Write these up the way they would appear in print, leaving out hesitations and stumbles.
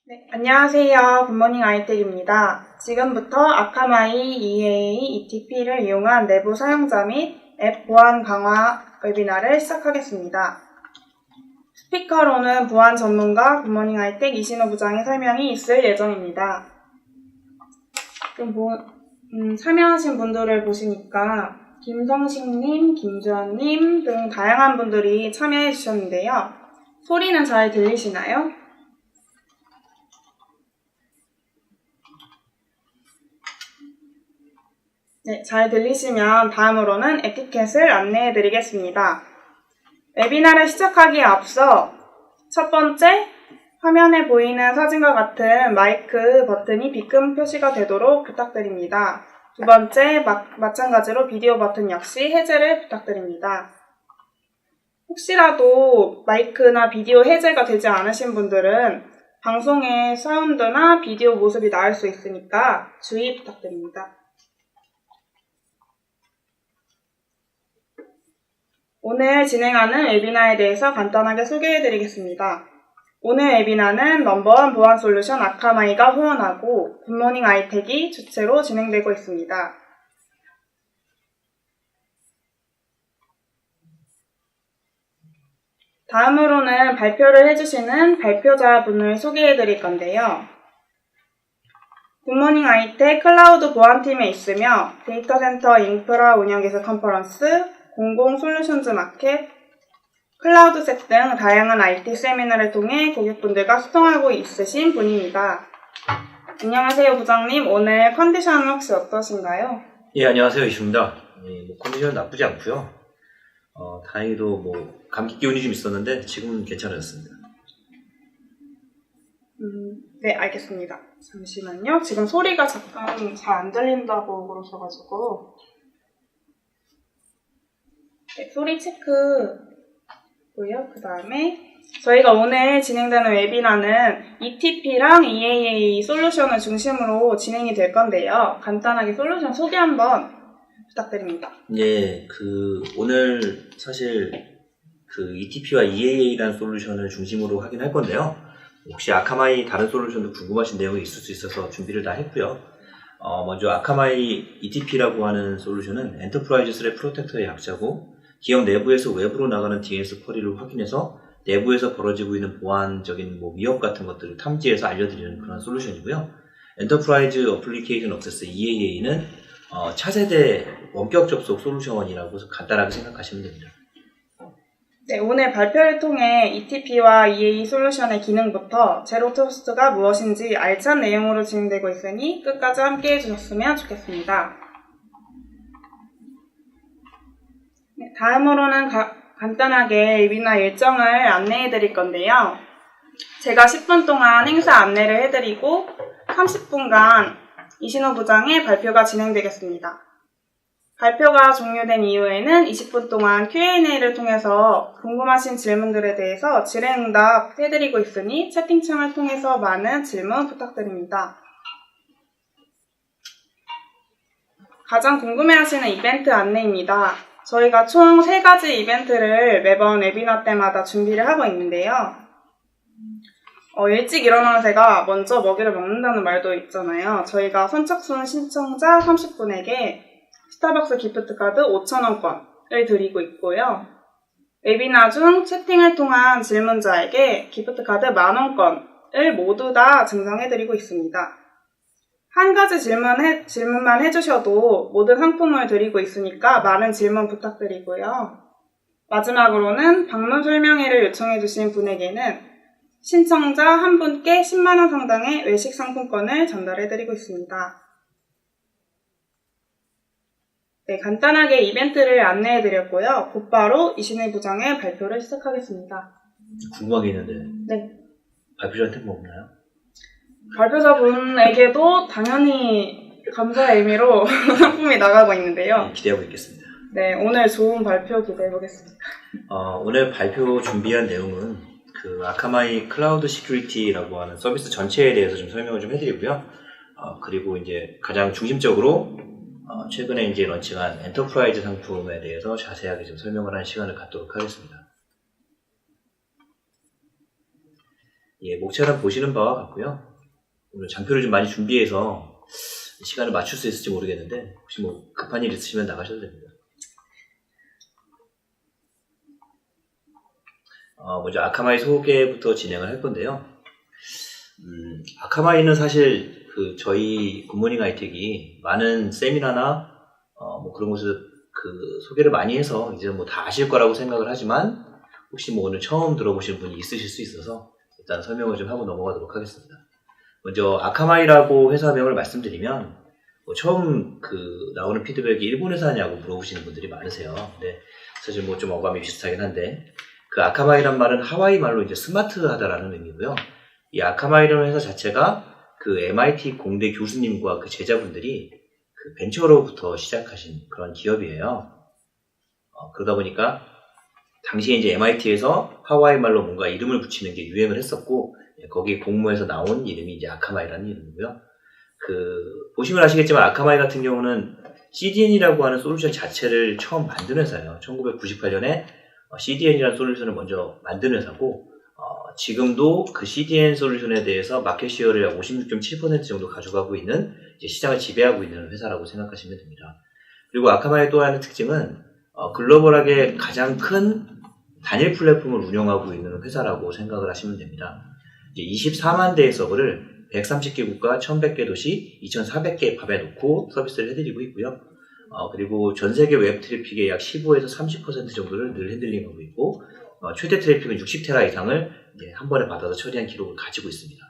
네, 안녕하세요. 굿모닝 아이텍입니다. 지금부터 아카마이 EAA ETP를 이용한 내부 사용자 및 앱 보안 강화 웨비나를 시작하겠습니다. 스피커로는 보안 전문가 굿모닝 아이텍 이신호 부장의 설명이 있을 예정입니다. 참여하신 분들을 보시니까 김성식님, 김주환님 등 다양한 분들이 참여해 주셨는데요. 소리는 잘 들리시나요? 네, 잘 들리시면 다음으로는 에티켓을 안내해 드리겠습니다. 웨비나를 시작하기에 앞서 첫 번째, 화면에 보이는 사진과 같은 마이크 버튼이 비금 표시가 되도록 부탁드립니다. 두 번째, 마찬가지로 비디오 버튼 역시 해제를 부탁드립니다. 혹시라도 마이크나 비디오 해제가 되지 않으신 분들은 방송의 사운드나 비디오 모습이 나올 수 있으니까 주의 부탁드립니다. 오늘 진행하는 웨비나에 대해서 간단하게 소개해드리겠습니다. 오늘 웨비나는 넘버원 보안 솔루션 아카마이가 후원하고 굿모닝 아이텍이 주최로 진행되고 있습니다. 다음으로는 발표를 해주시는 발표자분을 소개해드릴 건데요. 굿모닝 아이텍 클라우드 보안팀에 있으며 데이터 센터 인프라 운영 기술 컨퍼런스, 공공 솔루션즈 마켓, 클라우드색 등 다양한 IT 세미나를 통해 고객분들과 소통하고 있으신 분입니다. 안녕하세요, 부장님. 오늘 컨디션은 혹시 어떠신가요? 예, 안녕하세요. 이십니다. 컨디션은 나쁘지 않고요. 다행히도 감기 기운이 좀 있었는데 지금은 괜찮아졌습니다. 네, 알겠습니다. 잠시만요. 지금 소리가 잠깐 잘 안 들린다고 그러셔가지고. 네, 소리 체크고요. 그 다음에 저희가 오늘 진행되는 웨비나는 ETP랑 EAA 솔루션을 중심으로 진행이 될 건데요. 간단하게 솔루션 소개 한번 부탁드립니다. 예, 오늘 사실 ETP와 EAA라는 솔루션을 중심으로 하긴 할 건데요. 혹시 아카마이 다른 솔루션도 궁금하신 내용이 있을 수 있어서 준비를 다 했고요. 먼저 아카마이 ETP라고 하는 솔루션은 엔터프라이즈 스레 프로텍터의 약자고 기업 내부에서 외부로 나가는 DNS 쿼리를 확인해서 내부에서 벌어지고 있는 보안적인 위협 같은 것들을 탐지해서 알려드리는 그런 솔루션이고요. 엔터프라이즈 어플리케이션 액세스 EAA는 차세대 원격 접속 솔루션이라고 간단하게 생각하시면 됩니다. 네, 오늘 발표를 통해 ETP와 EAA 솔루션의 기능부터 제로 트러스트가 무엇인지 알찬 내용으로 진행되고 있으니 끝까지 함께 해주셨으면 좋겠습니다. 네, 다음으로는 간단하게 웨비나 일정을 안내해 드릴 건데요. 제가 10분 동안 행사 안내를 해드리고 30분간 이신호 부장의 발표가 진행되겠습니다. 발표가 종료된 이후에는 20분 동안 Q&A를 통해서 궁금하신 질문들에 대해서 질의응답 해드리고 있으니 채팅창을 통해서 많은 질문 부탁드립니다. 가장 궁금해하시는 이벤트 안내입니다. 저희가 총 3가지 이벤트를 매번 웨비나 때마다 준비를 하고 있는데요. 일찍 일어나는 새가 먼저 먹이를 먹는다는 말도 있잖아요. 저희가 선착순 신청자 30분에게 스타벅스 기프트카드 5,000원권을 드리고 있고요. 웨비나 중 채팅을 통한 질문자에게 기프트카드 10,000원권을 모두 다 증정해드리고 있습니다. 한 가지 질문만 해주셔도 모든 상품을 드리고 있으니까 많은 질문 부탁드리고요. 마지막으로는 방문 설명회를 요청해주신 분에게는 신청자 한 분께 10만원 상당의 외식 상품권을 전달해드리고 있습니다. 네, 간단하게 이벤트를 안내해드렸고요. 곧바로 이신호 부장의 발표를 시작하겠습니다. 궁금한 게 있는데 네. 발표자한테 뭐 없나요? 발표자분에게도 당연히 감사의 의미로 상품이 나가고 있는데요. 네, 기대하고 있겠습니다. 네, 오늘 좋은 발표 기대해보겠습니다. 오늘 발표 준비한 내용은 아카마이 클라우드 시큐리티라고 하는 서비스 전체에 대해서 좀 설명을 좀 해드리고요. 그리고 이제 가장 중심적으로 최근에 이제 런칭한 엔터프라이즈 상품에 대해서 자세하게 좀 설명을 하는 시간을 갖도록 하겠습니다. 예, 목차는 보시는 바와 같고요. 오늘 장표를 좀 많이 준비해서 시간을 맞출 수 있을지 모르겠는데 혹시 뭐 급한 일 있으시면 나가셔도 됩니다. 먼저 아카마이 소개부터 진행을 할 건데요. 아카마이는 사실 저희 굿모닝 아이텍이 많은 세미나나 뭐 그런 곳을 소개를 많이 해서 이제 뭐 다 아실 거라고 생각을 하지만 혹시 뭐 오늘 처음 들어보신 분이 있으실 수 있어서 일단 설명을 좀 하고 넘어가도록 하겠습니다. 먼저 아카마이라고 회사명을 말씀드리면 뭐 처음 나오는 피드백이 일본 회사냐고 물어보시는 분들이 많으세요. 근데 사실 뭐 좀 어감이 비슷하긴 한데 아카마이란 말은 하와이 말로 이제 스마트하다라는 의미고요. 이 아카마이라는 회사 자체가 MIT 공대 교수님과 제자분들이 벤처로부터 시작하신 그런 기업이에요. 그러다 보니까 당시에 이제 MIT에서 하와이 말로 뭔가 이름을 붙이는 게 유행을 했었고 거기 공모에서 나온 이름이 이제 아카마이라는 이름이고요. 보시면 아시겠지만 아카마이 같은 경우는 CDN이라고 하는 솔루션 자체를 처음 만든 회사예요. 1998년에 CDN이라는 솔루션을 먼저 만든 회사고 지금도 CDN 솔루션에 대해서 마켓 시어를 약 56.7% 정도 가져가고 있는 시장을 지배하고 있는 회사라고 생각하시면 됩니다. 그리고 아카마이의 또 하나의 특징은 글로벌하게 가장 큰 단일 플랫폼을 운영하고 있는 회사라고 생각을 하시면 됩니다. 24만 대의 서버를 130개 국가 1100개 도시 2400개 팝에 놓고 서비스를 해드리고 있고요. 그리고 전 세계 웹 트래픽의 약 15에서 30% 정도를 늘 핸들링하고 있고 최대 트래픽은 60테라 이상을 한 번에 받아서 처리한 기록을 가지고 있습니다.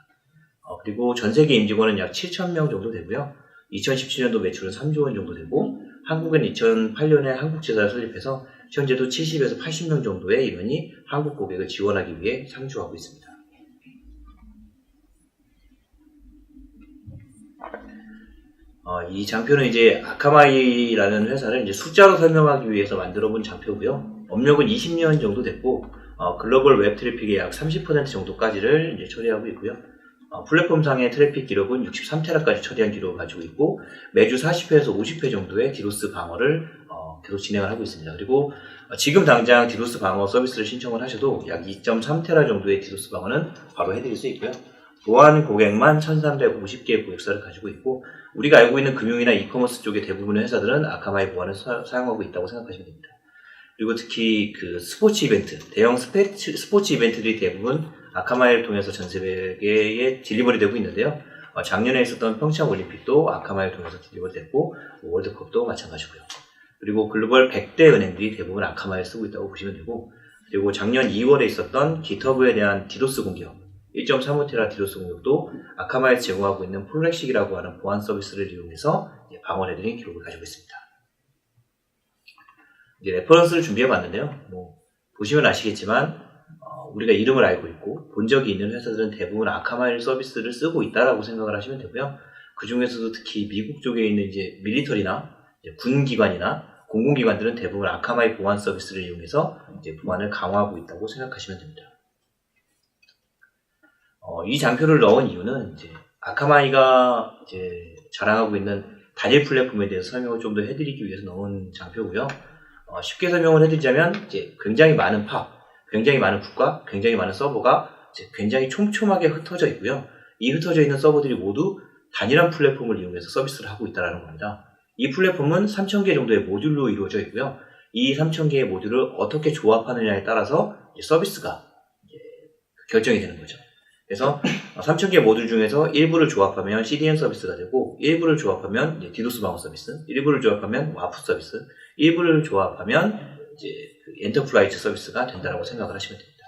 그리고 전 세계 임직원은 약 7,000명 정도 되고요. 2017년도 매출은 3조 원 정도 되고 한국은 2008년에 한국지사를 설립해서 현재도 70에서 80명 정도의 인원이 한국 고객을 지원하기 위해 상주하고 있습니다. 이 장표는 이제 아카마이라는 회사를 이제 숫자로 설명하기 위해서 만들어 본 장표고요. 업력은 20년 정도 됐고, 글로벌 웹 트래픽의 약 30% 정도까지를 이제 처리하고 있고요. 플랫폼상의 트래픽 기록은 63테라까지 처리한 기록을 가지고 있고, 매주 40회에서 50회 정도의 디도스 방어를 계속 진행을 하고 있습니다. 그리고 지금 당장 디도스 방어 서비스를 신청을 하셔도 약 2.3테라 정도의 디도스 방어는 바로 해드릴 수 있고요. 보안 고객만 1350개의 고객사를 가지고 있고 우리가 알고 있는 금융이나 이커머스 쪽의 대부분의 회사들은 아카마이 보안을 사용하고 있다고 생각하시면 됩니다. 그리고 특히 스포츠 이벤트, 대형 스포츠 이벤트들이 대부분 아카마이를 통해서 전 세계에 딜리버리 되고 있는데요. 작년에 있었던 평창 올림픽도 아카마이를 통해서 딜리버리 됐고 월드컵도 마찬가지고요. 그리고 글로벌 100대 은행들이 대부분 아카마이를 쓰고 있다고 보시면 되고 그리고 작년 2월에 있었던 기터브에 대한 디도스 공격 1.35테라 디도스 공격도 아카마이에서 제공하고 있는 폴렉식이라고 하는 보안 서비스를 이용해서 방어해드린 기록을 가지고 있습니다. 이제 레퍼런스를 준비해봤는데요. 보시면 아시겠지만 우리가 이름을 알고 있고 본 적이 있는 회사들은 대부분 아카마이 서비스를 쓰고 있다라고 생각을 하시면 되고요. 그 중에서도 특히 미국 쪽에 있는 이제 밀리터리나 군기관이나 공공기관들은 대부분 아카마이 보안 서비스를 이용해서 이제 보안을 강화하고 있다고 생각하시면 됩니다. 이 장표를 넣은 이유는 이제 아카마이가 이제 자랑하고 있는 단일 플랫폼에 대해서 설명을 좀 더 해드리기 위해서 넣은 장표고요. 쉽게 설명을 해드리자면 이제 굉장히 많은 굉장히 많은 국가, 굉장히 많은 서버가 이제 굉장히 촘촘하게 흩어져 있고요. 이 흩어져 있는 서버들이 모두 단일한 플랫폼을 이용해서 서비스를 하고 있다는 겁니다. 이 플랫폼은 3,000개 정도의 모듈로 이루어져 있고요. 이 3,000개의 모듈을 어떻게 조합하느냐에 따라서 이제 서비스가 이제 결정이 되는 거죠. 그래서 3,000개 모듈 중에서 일부를 조합하면 CDN 서비스가 되고 일부를 조합하면 이제 디도스 방어 서비스, 일부를 조합하면 와프 서비스, 일부를 조합하면 이제 엔터프라이즈 서비스가 된다라고 생각을 하시면 됩니다.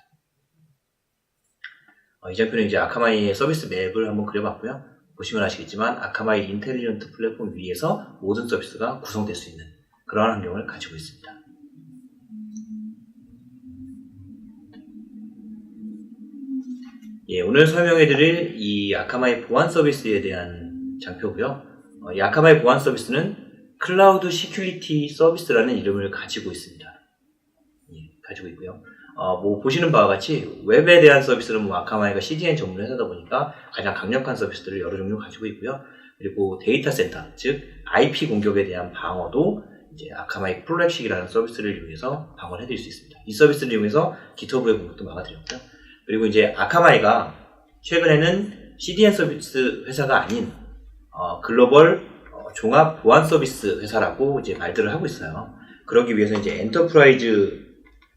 이 장표는 이제 아카마이의 서비스 맵을 한번 그려봤고요. 보시면 아시겠지만 아카마이 인텔리전트 플랫폼 위에서 모든 서비스가 구성될 수 있는 그러한 환경을 가지고 있습니다. 오늘 설명해드릴 이 아카마이 보안 서비스에 대한 장표고요. 이 아카마이 보안 서비스는 클라우드 시큐리티 서비스라는 이름을 가지고 있습니다. 가지고 있고요. 보시는 바와 같이 웹에 대한 서비스는 아카마이가 CDN 전문 회사다 보니까 가장 강력한 서비스들을 여러 종류 가지고 있고요. 그리고 데이터 센터, 즉 IP 공격에 대한 방어도 이제 아카마이 폴렉식이라는 서비스를 이용해서 방어를 해드릴 수 있습니다. 이 서비스를 이용해서 기터브의 공격도 막아드렸고요. 그리고 이제 아카마이가 최근에는 CDN 서비스 회사가 아닌 글로벌 종합 보안 서비스 회사라고 이제 말들을 하고 있어요. 그러기 위해서 이제 엔터프라이즈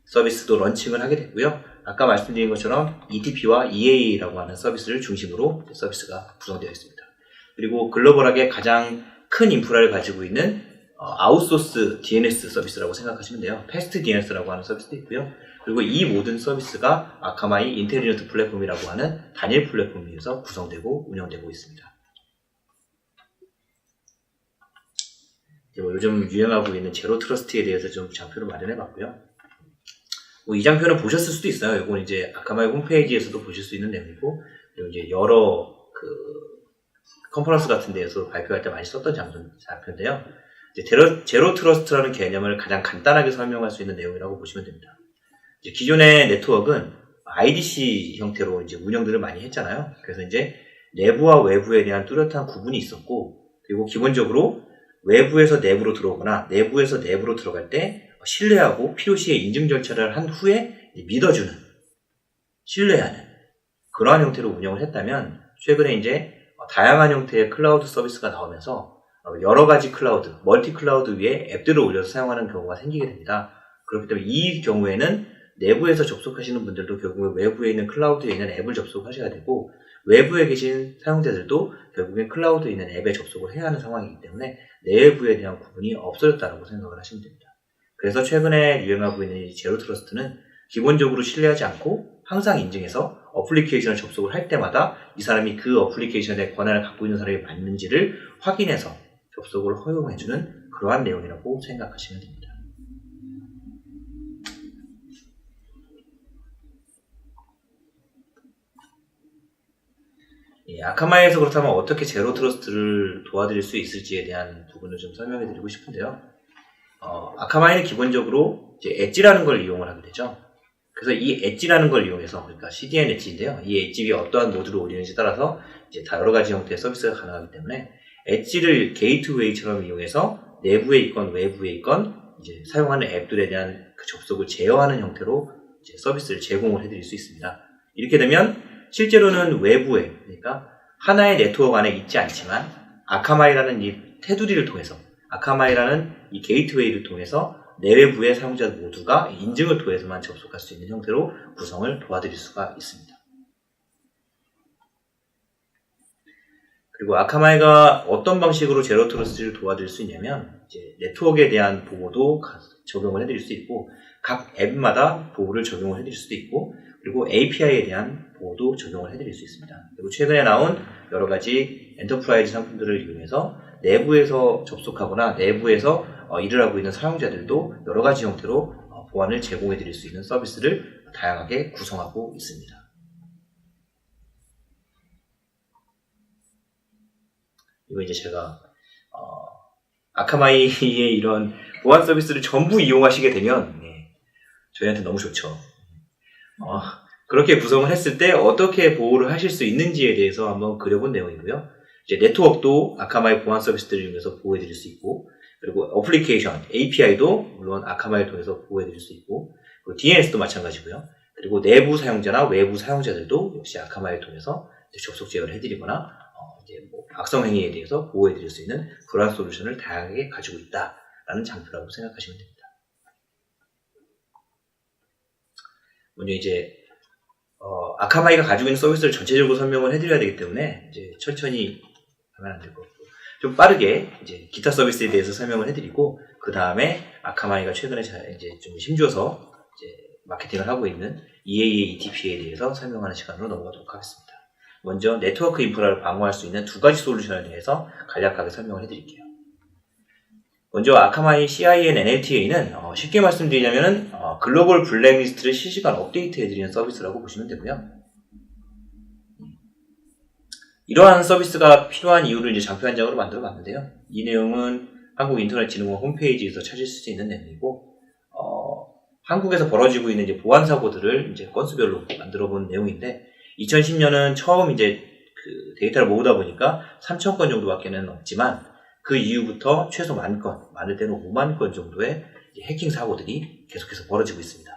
서비스도 런칭을 하게 됐고요. 아까 말씀드린 것처럼 ETP와 EA라고 하는 서비스를 중심으로 서비스가 구성되어 있습니다. 그리고 글로벌하게 가장 큰 인프라를 가지고 있는 아웃소스 DNS 서비스라고 생각하시면 돼요. 패스트 DNS라고 하는 서비스도 있고요. 그리고 이 모든 서비스가 아카마이 인텔리전트 플랫폼이라고 하는 단일 플랫폼에서 구성되고 운영되고 있습니다. 요즘 유행하고 있는 제로 트러스트에 대해서 좀 장표를 마련해 봤고요. 이 장표는 보셨을 수도 있어요. 이건 이제 아카마이 홈페이지에서도 보실 수 있는 내용이고, 그리고 이제 여러 컨퍼런스 같은 데에서 발표할 때 많이 썼던 장표인데요. 이제 제로 트러스트라는 개념을 가장 간단하게 설명할 수 있는 내용이라고 보시면 됩니다. 이제 기존의 네트워크는 IDC 형태로 이제 운영들을 많이 했잖아요. 그래서 이제 내부와 외부에 대한 뚜렷한 구분이 있었고, 그리고 기본적으로 외부에서 내부로 들어오거나 내부에서 내부로 들어갈 때 신뢰하고 필요시에 인증 절차를 한 후에 믿어주는, 신뢰하는 그러한 형태로 운영을 했다면, 최근에 이제 다양한 형태의 클라우드 서비스가 나오면서 여러 가지 클라우드, 멀티 클라우드 위에 앱들을 올려서 사용하는 경우가 생기게 됩니다. 그렇기 때문에 이 경우에는 내부에서 접속하시는 분들도 결국에 외부에 있는 클라우드에 있는 앱을 접속하셔야 되고, 외부에 계신 사용자들도 결국엔 클라우드에 있는 앱에 접속을 해야 하는 상황이기 때문에 내부에 대한 구분이 없어졌다고 생각을 하시면 됩니다. 그래서 최근에 유행하고 있는 이 제로 트러스트는 기본적으로 신뢰하지 않고 항상 인증해서 어플리케이션을 접속을 할 때마다 이 사람이 그 어플리케이션의 권한을 갖고 있는 사람이 맞는지를 확인해서 접속을 허용해주는 그러한 내용이라고 생각하시면 됩니다. 아카마이에서 그렇다면 어떻게 제로 트러스트를 도와드릴 수 있을지에 대한 부분을 좀 설명해 드리고 싶은데요. 아카마이는 기본적으로 이제 엣지라는 걸 이용을 하게 되죠. 그래서 이 엣지라는 걸 이용해서, 그러니까 CDN 엣지인데요. 이 엣지 위에 어떠한 모드를 올리는지 따라서 이제 다 여러 가지 형태의 서비스가 가능하기 때문에 엣지를 게이트웨이처럼 이용해서 내부에 있건 외부에 있건 이제 사용하는 앱들에 대한 그 접속을 제어하는 형태로 이제 서비스를 제공을 해드릴 수 있습니다. 이렇게 되면 실제로는 외부에, 그러니까 하나의 네트워크 안에 있지 않지만 아카마이라는 이 테두리를 통해서, 아카마이라는 이 게이트웨이를 통해서 내외부의 사용자 모두가 인증을 통해서만 접속할 수 있는 형태로 구성을 도와드릴 수가 있습니다. 그리고 아카마이가 어떤 방식으로 제로 트러스트를 도와드릴 수 있냐면, 이제 네트워크에 대한 보호도 적용을 해드릴 수 있고, 각 앱마다 보호를 적용을 해드릴 수도 있고, 그리고 API에 대한 보호도 적용을 해드릴 수 있습니다. 그리고 최근에 나온 여러 가지 엔터프라이즈 상품들을 이용해서 내부에서 접속하거나 내부에서 일을 하고 있는 사용자들도 여러 가지 형태로 보안을 제공해드릴 수 있는 서비스를 다양하게 구성하고 있습니다. 이거 이제 제가 아카마이의 이런 보안 서비스를 전부 이용하시게 되면 저희한테 너무 좋죠. 그렇게 구성을 했을 때 어떻게 보호를 하실 수 있는지에 대해서 한번 그려본 내용이고요. 이제 네트워크도 아카마이 보안 서비스들을 이용해서 보호해드릴 수 있고, 그리고 어플리케이션, API도 물론 아카마이를 통해서 보호해드릴 수 있고, 그리고 DNS도 마찬가지고요. 그리고 내부 사용자나 외부 사용자들도 역시 아카마이를 통해서 접속 제어를 해드리거나 이제 악성 행위에 대해서 보호해드릴 수 있는 그러한 솔루션을 다양하게 가지고 있다라는 장표라고 생각하시면 됩니다. 먼저 이제 아카마이가 가지고 있는 서비스를 전체적으로 설명을 해드려야 되기 때문에 이제 천천히 하면 안 될 것 같고, 좀 빠르게 이제 기타 서비스에 대해서 설명을 해드리고, 그 다음에 아카마이가 최근에 이제 좀 힘줘서 이제 마케팅을 하고 있는 EAA ETP에 대해서 설명하는 시간으로 넘어가도록 하겠습니다. 먼저 네트워크 인프라를 방어할 수 있는 두 가지 솔루션에 대해서 간략하게 설명을 해드릴게요. 먼저 아카마이 CIN NLTA는 쉽게 말씀드리자면은 글로벌 블랙리스트를 실시간 업데이트 해드리는 서비스라고 보시면 되고요. 이러한 서비스가 필요한 이유를 이제 장표 한 장으로 만들어 봤는데요. 이 내용은 한국인터넷진흥원 홈페이지에서 찾을 수 있는 내용이고, 한국에서 벌어지고 있는 이제 보안 사고들을 이제 건수별로 만들어 본 내용인데, 2010년은 처음 이제 그 데이터를 모으다 보니까 3,000건 정도밖에는 없지만, 그 이후부터 최소 10,000건, 많을 때는 50,000건 정도의 해킹 사고들이 계속해서 벌어지고 있습니다.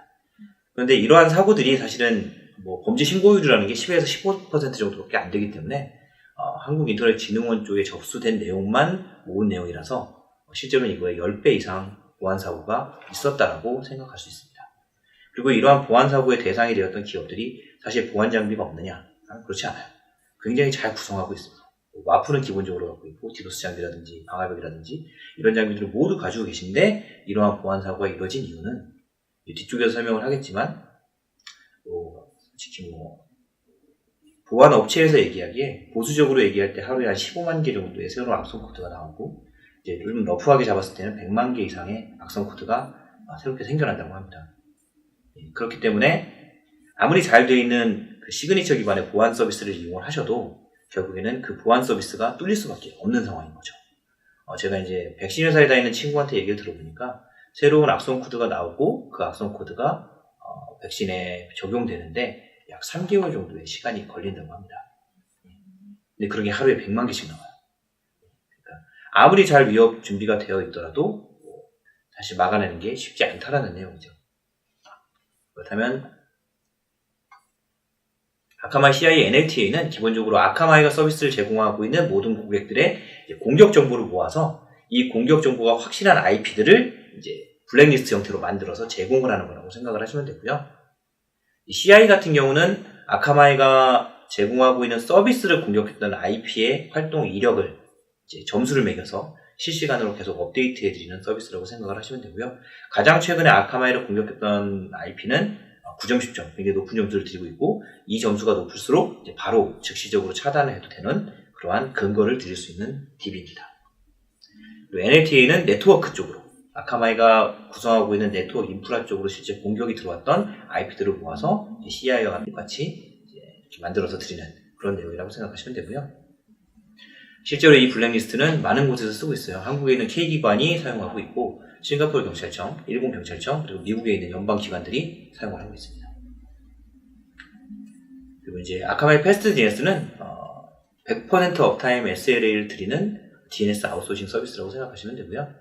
그런데 이러한 사고들이 사실은 뭐 범죄 신고율이라는 게 10에서 15% 정도밖에 안 되기 때문에 한국인터넷진흥원 쪽에 접수된 내용만 모은 내용이라서 실제로는 이거의 10배 이상 보안사고가 있었다라고 생각할 수 있습니다. 그리고 이러한 보안사고의 대상이 되었던 기업들이 사실 보안장비가 없느냐? 그렇지 않아요. 굉장히 잘 구성하고 있습니다. 와플은 기본적으로 갖고 있고 디도스 장비라든지 방화벽이라든지 이런 장비들을 모두 가지고 계신데 이러한 보안사고가 이루어진 이유는 뒤쪽에서 설명을 하겠지만 솔직히 보안업체에서 얘기하기에 보수적으로 얘기할 때 하루에 한 15만 개 정도의 새로운 악성 코드가 나오고 이제 좀 러프하게 잡았을 때는 100만 개 이상의 악성 코드가 새롭게 생겨난다고 합니다. 그렇기 때문에 아무리 잘 되어 있는 그 시그니처 기반의 보안 서비스를 이용을 하셔도 결국에는 그 보안 서비스가 뚫릴 수밖에 없는 상황인 거죠. 제가 이제 백신 회사에 다니는 친구한테 얘기를 들어보니까 새로운 악성 코드가 나오고 그 악성 코드가 백신에 적용되는데 약 3개월 정도의 시간이 걸린다고 합니다. 근데 그런 게 하루에 100만 개씩 나와요. 그러니까 아무리 잘 위협 준비가 되어 있더라도 사실 막아내는 게 쉽지 않다라는 내용이죠. 그렇다면 아카마이 CI NLTA는 기본적으로 아카마이가 서비스를 제공하고 있는 모든 고객들의 공격 정보를 모아서 이 공격 정보가 확실한 IP들을 이제 블랙리스트 형태로 만들어서 제공을 하는 거라고 생각을 하시면 되고요. 이 CI 같은 경우는 아카마이가 제공하고 있는 서비스를 공격했던 IP의 활동 이력을 이제 점수를 매겨서 실시간으로 계속 업데이트해드리는 서비스라고 생각을 하시면 되고요. 가장 최근에 아카마이를 공격했던 IP는 9점 10점, 굉장히 높은 점수를 드리고 있고 이 점수가 높을수록 이제 바로 즉시적으로 차단을 해도 되는 그러한 근거를 드릴 수 있는 DB입니다. 그리고 NLTA는 네트워크 쪽으로 아카마이가 구성하고 있는 네트워크 인프라 쪽으로 실제 공격이 들어왔던 IP들을 모아서 CI와 같이 이렇게 만들어서 드리는 그런 내용이라고 생각하시면 되고요. 실제로 이 블랙리스트는 많은 곳에서 쓰고 있어요. 한국에 있는 K기관이 사용하고 있고 싱가포르 경찰청, 일본 경찰청, 그리고 미국에 있는 연방기관들이 사용을 하고 있습니다. 그리고 이제 아카마이 패스트 DNS는 100% 업타임 SLA를 드리는 DNS 아웃소싱 서비스라고 생각하시면 되고요.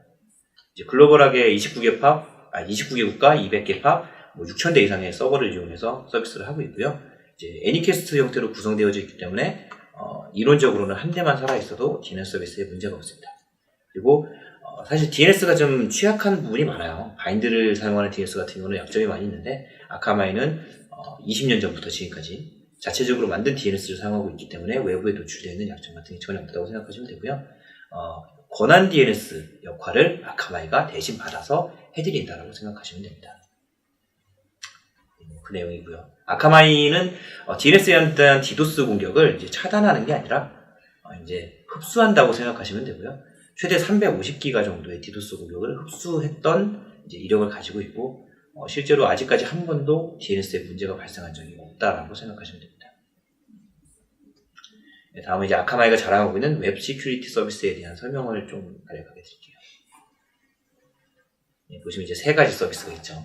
이제 글로벌하게 29개 국가, 200개 팝, 6,000대 이상의 서버를 이용해서 서비스를 하고 있고요. 이제 애니캐스트 형태로 구성되어져 있기 때문에 이론적으로는 한 대만 살아있어도 DNS 서비스에 문제가 없습니다. 그리고 사실 DNS가 좀 취약한 부분이 많아요. 바인드를 사용하는 DNS 같은 경우는 약점이 많이 있는데 아카마이는 20년 전부터 지금까지 자체적으로 만든 DNS를 사용하고 있기 때문에 외부에 노출되어 있는 약점 같은 게 전혀 없다고 생각하시면 되고요. 권한 DNS 역할을 아카마이가 대신 받아서 해드린다고 생각하시면 됩니다. 그 내용이고요. 아카마이는 DNS에 대한 디도스 공격을 이제 차단하는 게 아니라 이제 흡수한다고 생각하시면 되고요. 최대 350기가 정도의 디도스 공격을 흡수했던 이제 이력을 가지고 있고 실제로 아직까지 한 번도 DNS에 문제가 발생한 적이 없다라고 생각하시면 됩니다. 네, 다음은 이제 아카마이가 자랑하고 있는 웹 시큐리티 서비스에 대한 설명을 좀 간략하게 드릴게요. 네, 보시면 이제 세 가지 서비스가 있죠.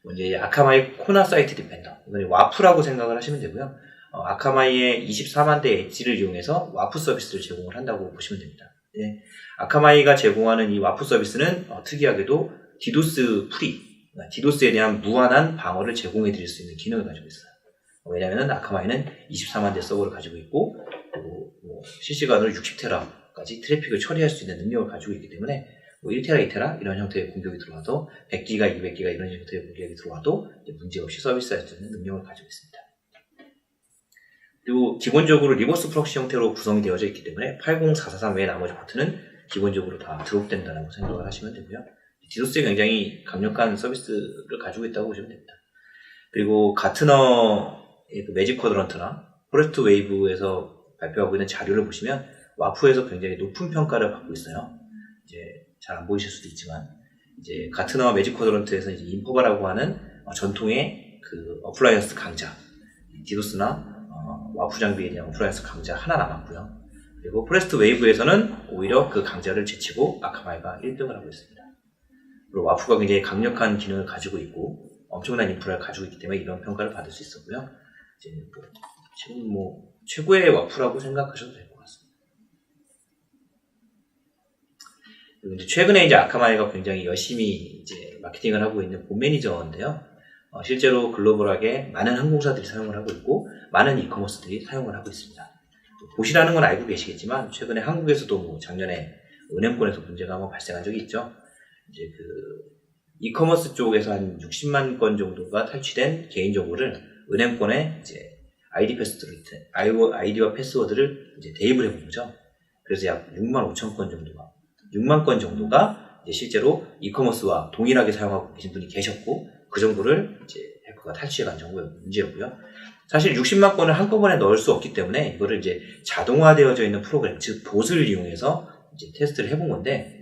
먼저 아카마이 코나 사이트 디펜더, 이건 와프라고 생각을 하시면 되고요. 아카마이의 24만 대 엣지를 이용해서 와프 서비스를 제공을 한다고 보시면 됩니다. 네, 아카마이가 제공하는 이 와프 서비스는 특이하게도 디도스 프리, 디도스에 대한 무한한 방어를 제공해 드릴 수 있는 기능을 가지고 있어요. 왜냐하면 아카마이는 24만 대 서버를 가지고 있고 실시간으로 60테라까지 트래픽을 처리할 수 있는 능력을 가지고 있기 때문에 1테라, 2테라 이런 형태의 공격이 들어와도 100기가, 200기가 이런 형태의 공격이 들어와도 문제없이 서비스할 수 있는 능력을 가지고 있습니다. 그리고 기본적으로 리버스 프록시 형태로 구성이 되어져 있기 때문에 80443 외의 나머지 포트는 기본적으로 다 드롭된다고 생각을 하시면 되고요. 디도스에 굉장히 강력한 서비스를 가지고 있다고 보시면 됩니다. 그리고 가트너 매직 쿼드런트나 포레스트 웨이브에서 발표하고 있는 자료를 보시면 와프에서 굉장히 높은 평가를 받고 있어요. 이제 잘 안 보이실 수도 있지만 이제 가트너와 매직 쿼드런트에서 이제 인포바라고 하는 전통의 그 어플라이언스 강자, 디도스나 와프 장비에 대한 어플라이언스 강자 하나 남았고요. 그리고 포레스트 웨이브에서는 오히려 그 강자를 제치고 아카마이가 1등을 하고 있습니다. 그리고 와프가 굉장히 강력한 기능을 가지고 있고 엄청난 인프라를 가지고 있기 때문에 이런 평가를 받을 수 있었고요. 이제 지금 최고의 와프라고 생각하셔도 될 것 같습니다. 그리고 이제 최근에 이제 아카마이가 굉장히 열심히 이제 마케팅을 하고 있는 본 매니저인데요. 실제로 글로벌하게 많은 항공사들이 사용을 하고 있고 많은 이커머스들이 사용을 하고 있습니다. 보시라는 건 알고 계시겠지만 최근에 한국에서도 뭐 작년에 은행권에서 문제가 한번 발생한 적이 있죠. 이제 그 이커머스 쪽에서 한 60만 건 정도가 탈취된 개인정보를 은행권에 이제 아이디와 패스워드를 이제 대입을 해본 거죠. 그래서 약 6만 5천 건 정도가, 6만 건 정도가 이제 실제로 이커머스와 동일하게 사용하고 계신 분이 계셨고, 그 정보를 이제 해커가 탈취해간 정보의 문제였고요. 사실 60만 건을 한꺼번에 넣을 수 없기 때문에 이거를 이제 자동화되어져 있는 프로그램, 즉 봇을 이용해서 이제 테스트를 해본 건데,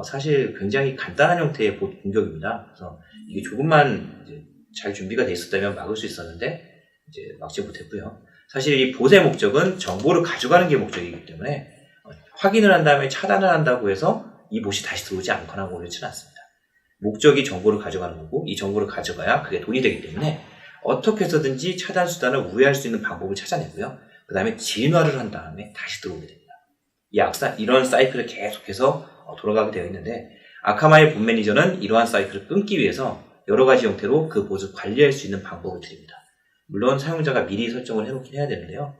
사실 굉장히 간단한 형태의 봇 공격입니다. 그래서 이게 조금만 이제 잘 준비가 돼 있었다면 막을 수 있었는데, 이제 막지 못했고요. 사실 이 봇의 목적은 정보를 가져가는 게 목적이기 때문에 확인을 한 다음에 차단을 한다고 해서 이 봇이 다시 들어오지 않거나 그렇지는 않습니다. 목적이 정보를 가져가는 거고 이 정보를 가져가야 그게 돈이 되기 때문에 어떻게 해서든지 차단 수단을 우회할 수 있는 방법을 찾아내고요. 그 다음에 진화를 한 다음에 다시 들어오게 됩니다. 이런 사이클을 계속해서 돌아가게 되어 있는데 아카마이 봇 매니저는 이러한 사이클을 끊기 위해서 여러 가지 형태로 그 봇을 관리할 수 있는 방법을 드립니다. 물론 사용자가 미리 설정을 해놓긴 해야 되는데요.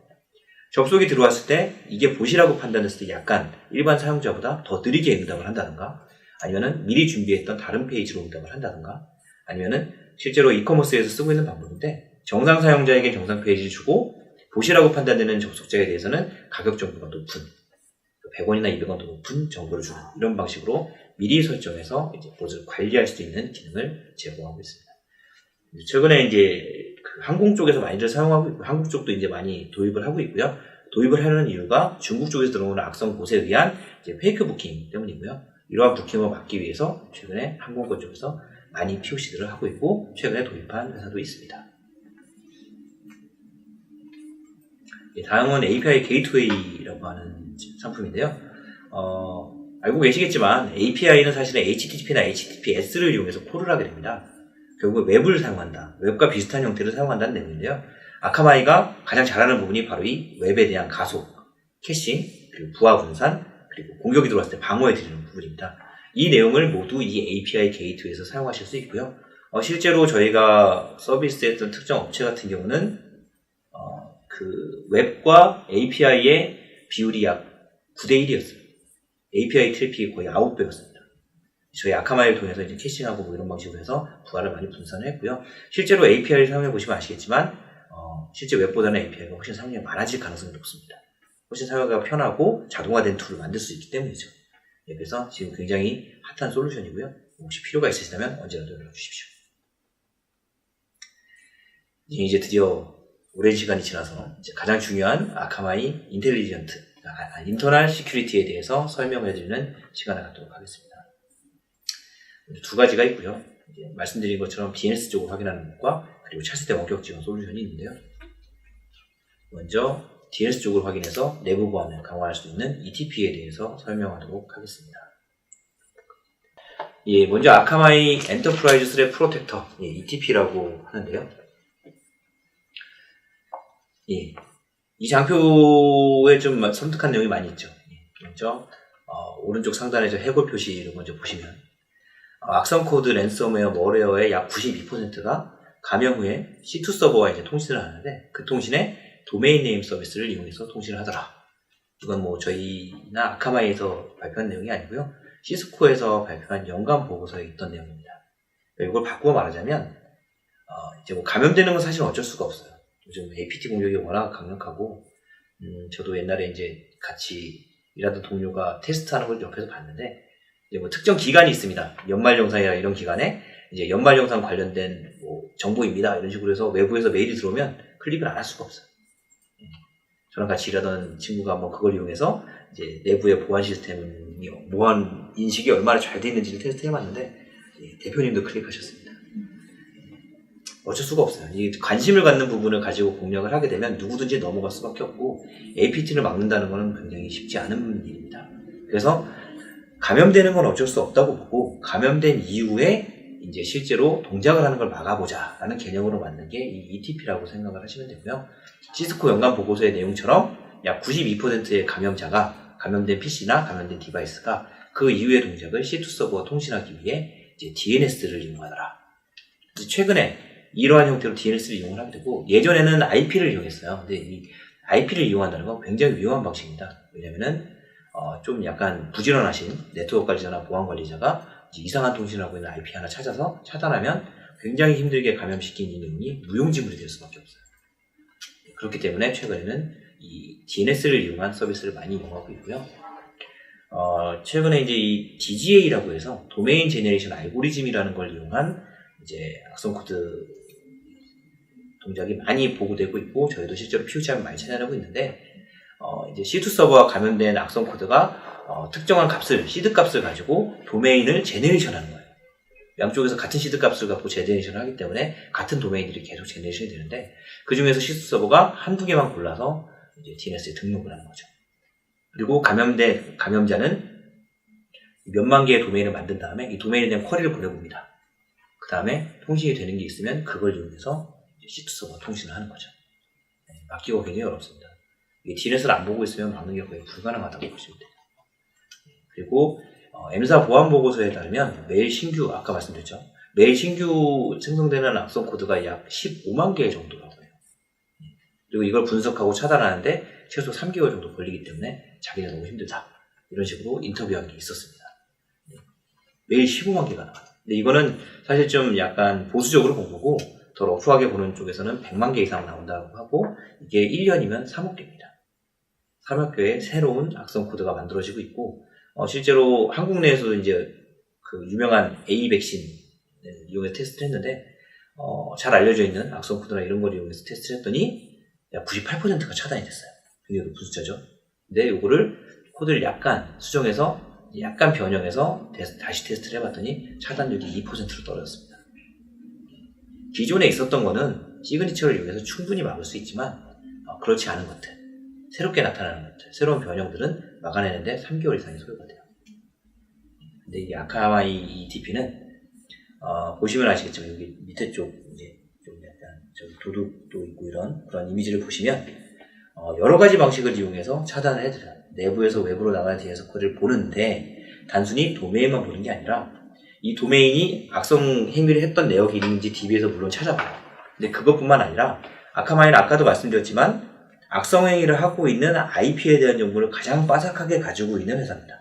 접속이 들어왔을 때 이게 봇이라고 판단했을 때 약간 일반 사용자보다 더 느리게 응답을 한다든가 아니면은 미리 준비했던 다른 페이지로 응답을 한다든가 아니면은 실제로 이커머스에서 쓰고 있는 방법인데 정상 사용자에게 정상 페이지를 주고 봇이라고 판단되는 접속자에 대해서는 가격 정보가 높은 100원이나 200원 더 높은 정보를 주는 이런 방식으로 미리 설정해서 이제 봇을 관리할 수 있는 기능을 제공하고 있습니다. 최근에 이제 그 항공 쪽에서 많이들 사용하고 있고 한국 쪽도 이제 많이 도입을 하고 있고요. 도입을 하는 이유가 중국 쪽에서 들어오는 악성 봇에 의한 이제 페이크 부킹 때문이고요. 이러한 부킹을 막기 위해서 최근에 항공권 쪽에서 많이 POC들을 하고 있고 최근에 도입한 회사도 있습니다. 다음은 API 게이트웨이라고 하는 상품인데요. 알고 계시겠지만 API는 사실은 HTTP나 HTTPS를 이용해서 콜을 하게 됩니다. 결국 웹을 사용한다. 웹과 비슷한 형태를 사용한다는 내용인데요. 아카마이가 가장 잘하는 부분이 바로 이 웹에 대한 가속, 캐싱, 그리고 부하 분산, 그리고 공격이 들어왔을 때 방어해드리는 부분입니다. 이 내용을 모두 이 API 게이트웨이에서 사용하실 수 있고요. 실제로 저희가 서비스했던 특정 업체 같은 경우는 그 웹과 API의 비율이 약 9대1이었어요. API 트래픽이 거의 9배였습니다. 저희 아카마이를 통해서 이제 캐싱하고 뭐 이런 방식으로 해서 부하를 많이 분산을 했고요. 실제로 API를 사용해 보시면 아시겠지만, 실제 웹보다는 API가 훨씬 사용량이 많아질 가능성이 높습니다. 훨씬 사용하기가 편하고 자동화된 툴을 만들 수 있기 때문이죠. 그래서 지금 굉장히 핫한 솔루션이고요. 혹시 필요가 있으시다면 언제라도 연락 주십시오. 이제 드디어 오랜 시간이 지나서 이제 가장 중요한 아카마이 인터널 시큐리티에 대해서 설명을 해드리는 시간을 갖도록 하겠습니다. 두 가지가 있고요. 말씀드린 것처럼 DNS 쪽을 확인하는 것과 그리고 차세대 원격 지원 솔루션이 있는데요. 먼저 DNS 쪽을 확인해서 내부 보안을 강화할 수 있는 ETP에 대해서 설명하도록 하겠습니다. 먼저 아카마이 엔터프라이즈 스랩 프로텍터 ETP라고 하는데요. 이 장표에 좀 섬뜩한 내용이 많이 있죠. 먼저 오른쪽 상단에서 해골 표시를 먼저 보시면 악성 코드, 랜섬웨어, 머레어의 약 92%가 감염 후에 C2 서버와 이제 통신을 하는데 그 통신에 도메인 네임 서비스를 이용해서 통신을 하더라. 이건 뭐 저희나 아카마이에서 발표한 내용이 아니고요. 시스코에서 발표한 연간 보고서에 있던 내용입니다. 이걸 바꾸어 말하자면 이제 뭐 감염되는 건 사실 어쩔 수가 없어요. 요즘 APT 공격이 워낙 강력하고 저도 옛날에 이제 같이 일하던 동료가 테스트하는 걸 옆에서 봤는데 이제 뭐 특정 기간이 있습니다. 연말정산이나 이런 기간에 이제 연말정산 관련된 뭐 정보입니다. 이런 식으로 해서 외부에서 메일이 들어오면 클릭을 안 할 수가 없어요. 저랑 같이 일하던 친구가 한번 그걸 이용해서 이제 내부의 보안 시스템이 보안 인식이 얼마나 잘 돼 있는지를 테스트해봤는데 대표님도 클릭하셨습니다. 어쩔 수가 없어요. 이 관심을 갖는 부분을 가지고 공략을 하게 되면 누구든지 넘어갈 수밖에 없고 APT를 막는다는 것은 굉장히 쉽지 않은 일입니다. 그래서 감염되는 건 어쩔 수 없다고 보고 감염된 이후에 이제 실제로 동작을 하는 걸 막아보자 라는 개념으로 만든 게 이 ETP라고 생각을 하시면 되고요. 시스코 연간 보고서의 내용처럼 약 92%의 감염자가 감염된 PC나 감염된 디바이스가 그 이후의 동작을 C2 서버와 통신하기 위해 이제 DNS를 이용하더라. 최근에 이러한 형태로 DNS를 이용을 하게 되고, 예전에는 IP를 이용했어요. 근데 이 IP를 이용한다는 건 굉장히 위험한 방식입니다. 왜냐면은 좀 약간 부지런하신 네트워크 관리자나 보안 관리자가 이제 이상한 통신을 하고 있는 IP 하나 찾아서 차단하면 굉장히 힘들게 감염시킨 이 내용이 무용지물이 될 수밖에 없어요. 그렇기 때문에 최근에는 이 DNS를 이용한 서비스를 많이 이용하고 있고요. 최근에 이제 이 DGA라고 해서 도메인 제너레이션 알고리즘이라는 걸 이용한 이제 악성 코드 동작이 많이 보고되고 있고, 저희도 실제로 POC하면 많이 찾아내고 있는데, 이제 C2 서버와 감염된 악성 코드가 특정한 값을, 시드 값을 가지고 도메인을 제너레이션 하는 거예요. 양쪽에서 같은 시드 값을 갖고 제너레이션을 하기 때문에 같은 도메인들이 계속 제너레이션이 되는데, 그 중에서 C2 서버가 한두 개만 골라서 이제 DNS에 등록을 하는 거죠. 그리고 감염자는 몇만 개의 도메인을 만든 다음에 이 도메인에 대한 쿼리를 보내봅니다. 그 다음에 통신이 되는 게 있으면 그걸 이용해서 C2 서버 통신을 하는 거죠. 막기가 굉장히 어렵습니다. 이게 DNS를 안 보고 있으면 막는 게 거의 불가능하다고 보시면 돼요. 그리고 M사 보안 보고서에 따르면 매일 신규, 아까 말씀드렸죠, 매일 신규 생성되는 악성 코드가 약 15만 개 정도라고 해요. 그리고 이걸 분석하고 차단하는데 최소 3개월 정도 걸리기 때문에 자기는 너무 힘들다, 이런 식으로 인터뷰한 게 있었습니다. 매일 15만 개가 나와요. 근데 이거는 사실 좀 약간 보수적으로 본 거고, 더 러프하게 보는 쪽에서는 100만 개 이상 나온다고 하고, 이게 1년이면 3억 개입니다. 3억 개의 새로운 악성 코드가 만들어지고 있고, 실제로 한국 내에서도 이제 그 유명한 A 백신을 이용해서 테스트를 했는데, 잘 알려져 있는 악성 코드나 이런 걸 이용해서 테스트를 했더니 약 98%가 차단이 됐어요. 굉장히 높은 숫자죠. 근데 이거를 코드를 약간 수정해서 약간 변형해서 다시 테스트를 해봤더니 차단율이 2%로 떨어졌습니다. 기존에 있었던 거는 시그니처를 이용해서 충분히 막을 수 있지만 그렇지 않은 것들, 새롭게 나타나는 것들, 새로운 변형들은 막아내는데 3개월 이상이 소요가 돼요. 근데 이게 아카마이 ETP는 보시면 아시겠지만 여기 밑에 쪽 이제 좀 약간 저기 도둑도 있고 이런 그런 이미지를 보시면 여러 가지 방식을 이용해서 차단을 해드려요. 내부에서 외부로 나가는 DNS 코드를 보는데, 단순히 도메인만 보는 게 아니라 이 도메인이 악성 행위를 했던 내역이 있는지 DB에서 물론 찾아봐요. 근데 그것뿐만 아니라 아카마이는 아까도 말씀드렸지만 악성 행위를 하고 있는 IP에 대한 정보를 가장 빠삭하게 가지고 있는 회사입니다.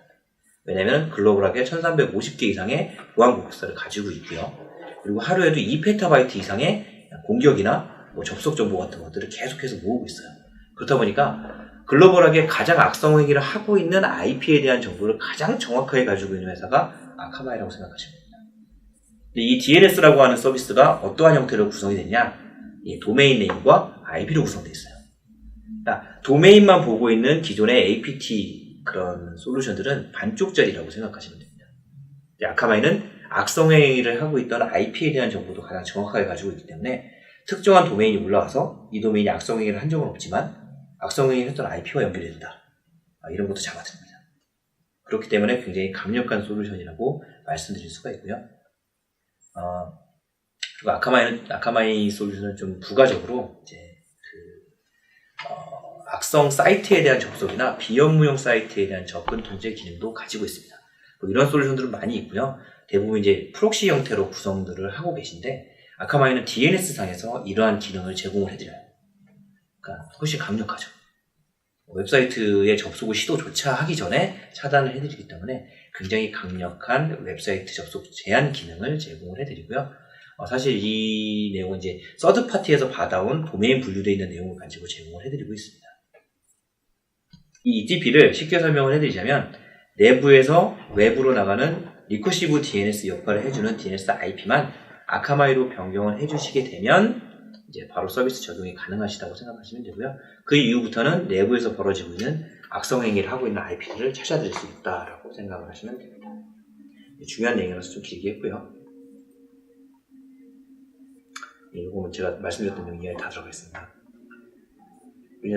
왜냐하면 글로벌하게 1350개 이상의 보안 고객사를 가지고 있고요. 그리고 하루에도 2페타바이트 이상의 공격이나 접속 정보 같은 것들을 계속해서 모으고 있어요. 그렇다 보니까 글로벌하게 가장 악성 행위를 하고 있는 IP에 대한 정보를 가장 정확하게 가지고 있는 회사가 아카마이라고 생각하시면 됩니다. 이 DNS라고 하는 서비스가 어떠한 형태로 구성이 되냐? 이 도메인 네임과 IP로 구성되어 있어요. 그러니까 도메인만 보고 있는 기존의 APT 그런 솔루션들은 반쪽짜리라고 생각하시면 됩니다. 아카마이는 악성 행위를 하고 있던 IP에 대한 정보도 가장 정확하게 가지고 있기 때문에 특정한 도메인이 올라와서 이 도메인이 악성 행위를 한 적은 없지만 악성 행위를 했던 IP와 연결이 된다, 이런 것도 잡아줍니다. 그렇기 때문에 굉장히 강력한 솔루션이라고 말씀드릴 수가 있고요. 그리고 아카마이 솔루션은 좀 부가적으로 이제 악성 사이트에 대한 접속이나 비업무용 사이트에 대한 접근 통제 기능도 가지고 있습니다. 이런 솔루션들은 많이 있고요. 대부분 이제 프록시 형태로 구성들을 하고 계신데, 아카마이는 DNS 상에서 이러한 기능을 제공을 해드려요. 그러니까 훨씬 강력하죠. 웹사이트에 접속을 시도조차 하기 전에 차단을 해드리기 때문에 굉장히 강력한 웹사이트 접속 제한 기능을 제공을 해드리고요. 사실 이 내용은 이제 서드 파티에서 받아온 도메인 분류되어 있는 내용을 가지고 제공을 해드리고 있습니다. 이 ETP를 쉽게 설명을 해드리자면, 내부에서 외부로 나가는 리커시브 DNS 역할을 해주는 DNS IP만 아카마이로 변경을 해주시게 되면 이제 바로 서비스 적용이 가능하시다고 생각하시면 되고요. 그 이후부터는 내부에서 벌어지고 있는 악성 행위를 하고 있는 IP들을 찾아드릴 수 있다라고 생각을 하시면 됩니다. 중요한 내용이라서 좀 길게 했고요. 이거 제가 말씀드렸던 내용 이야기 다 들어가 있습니다.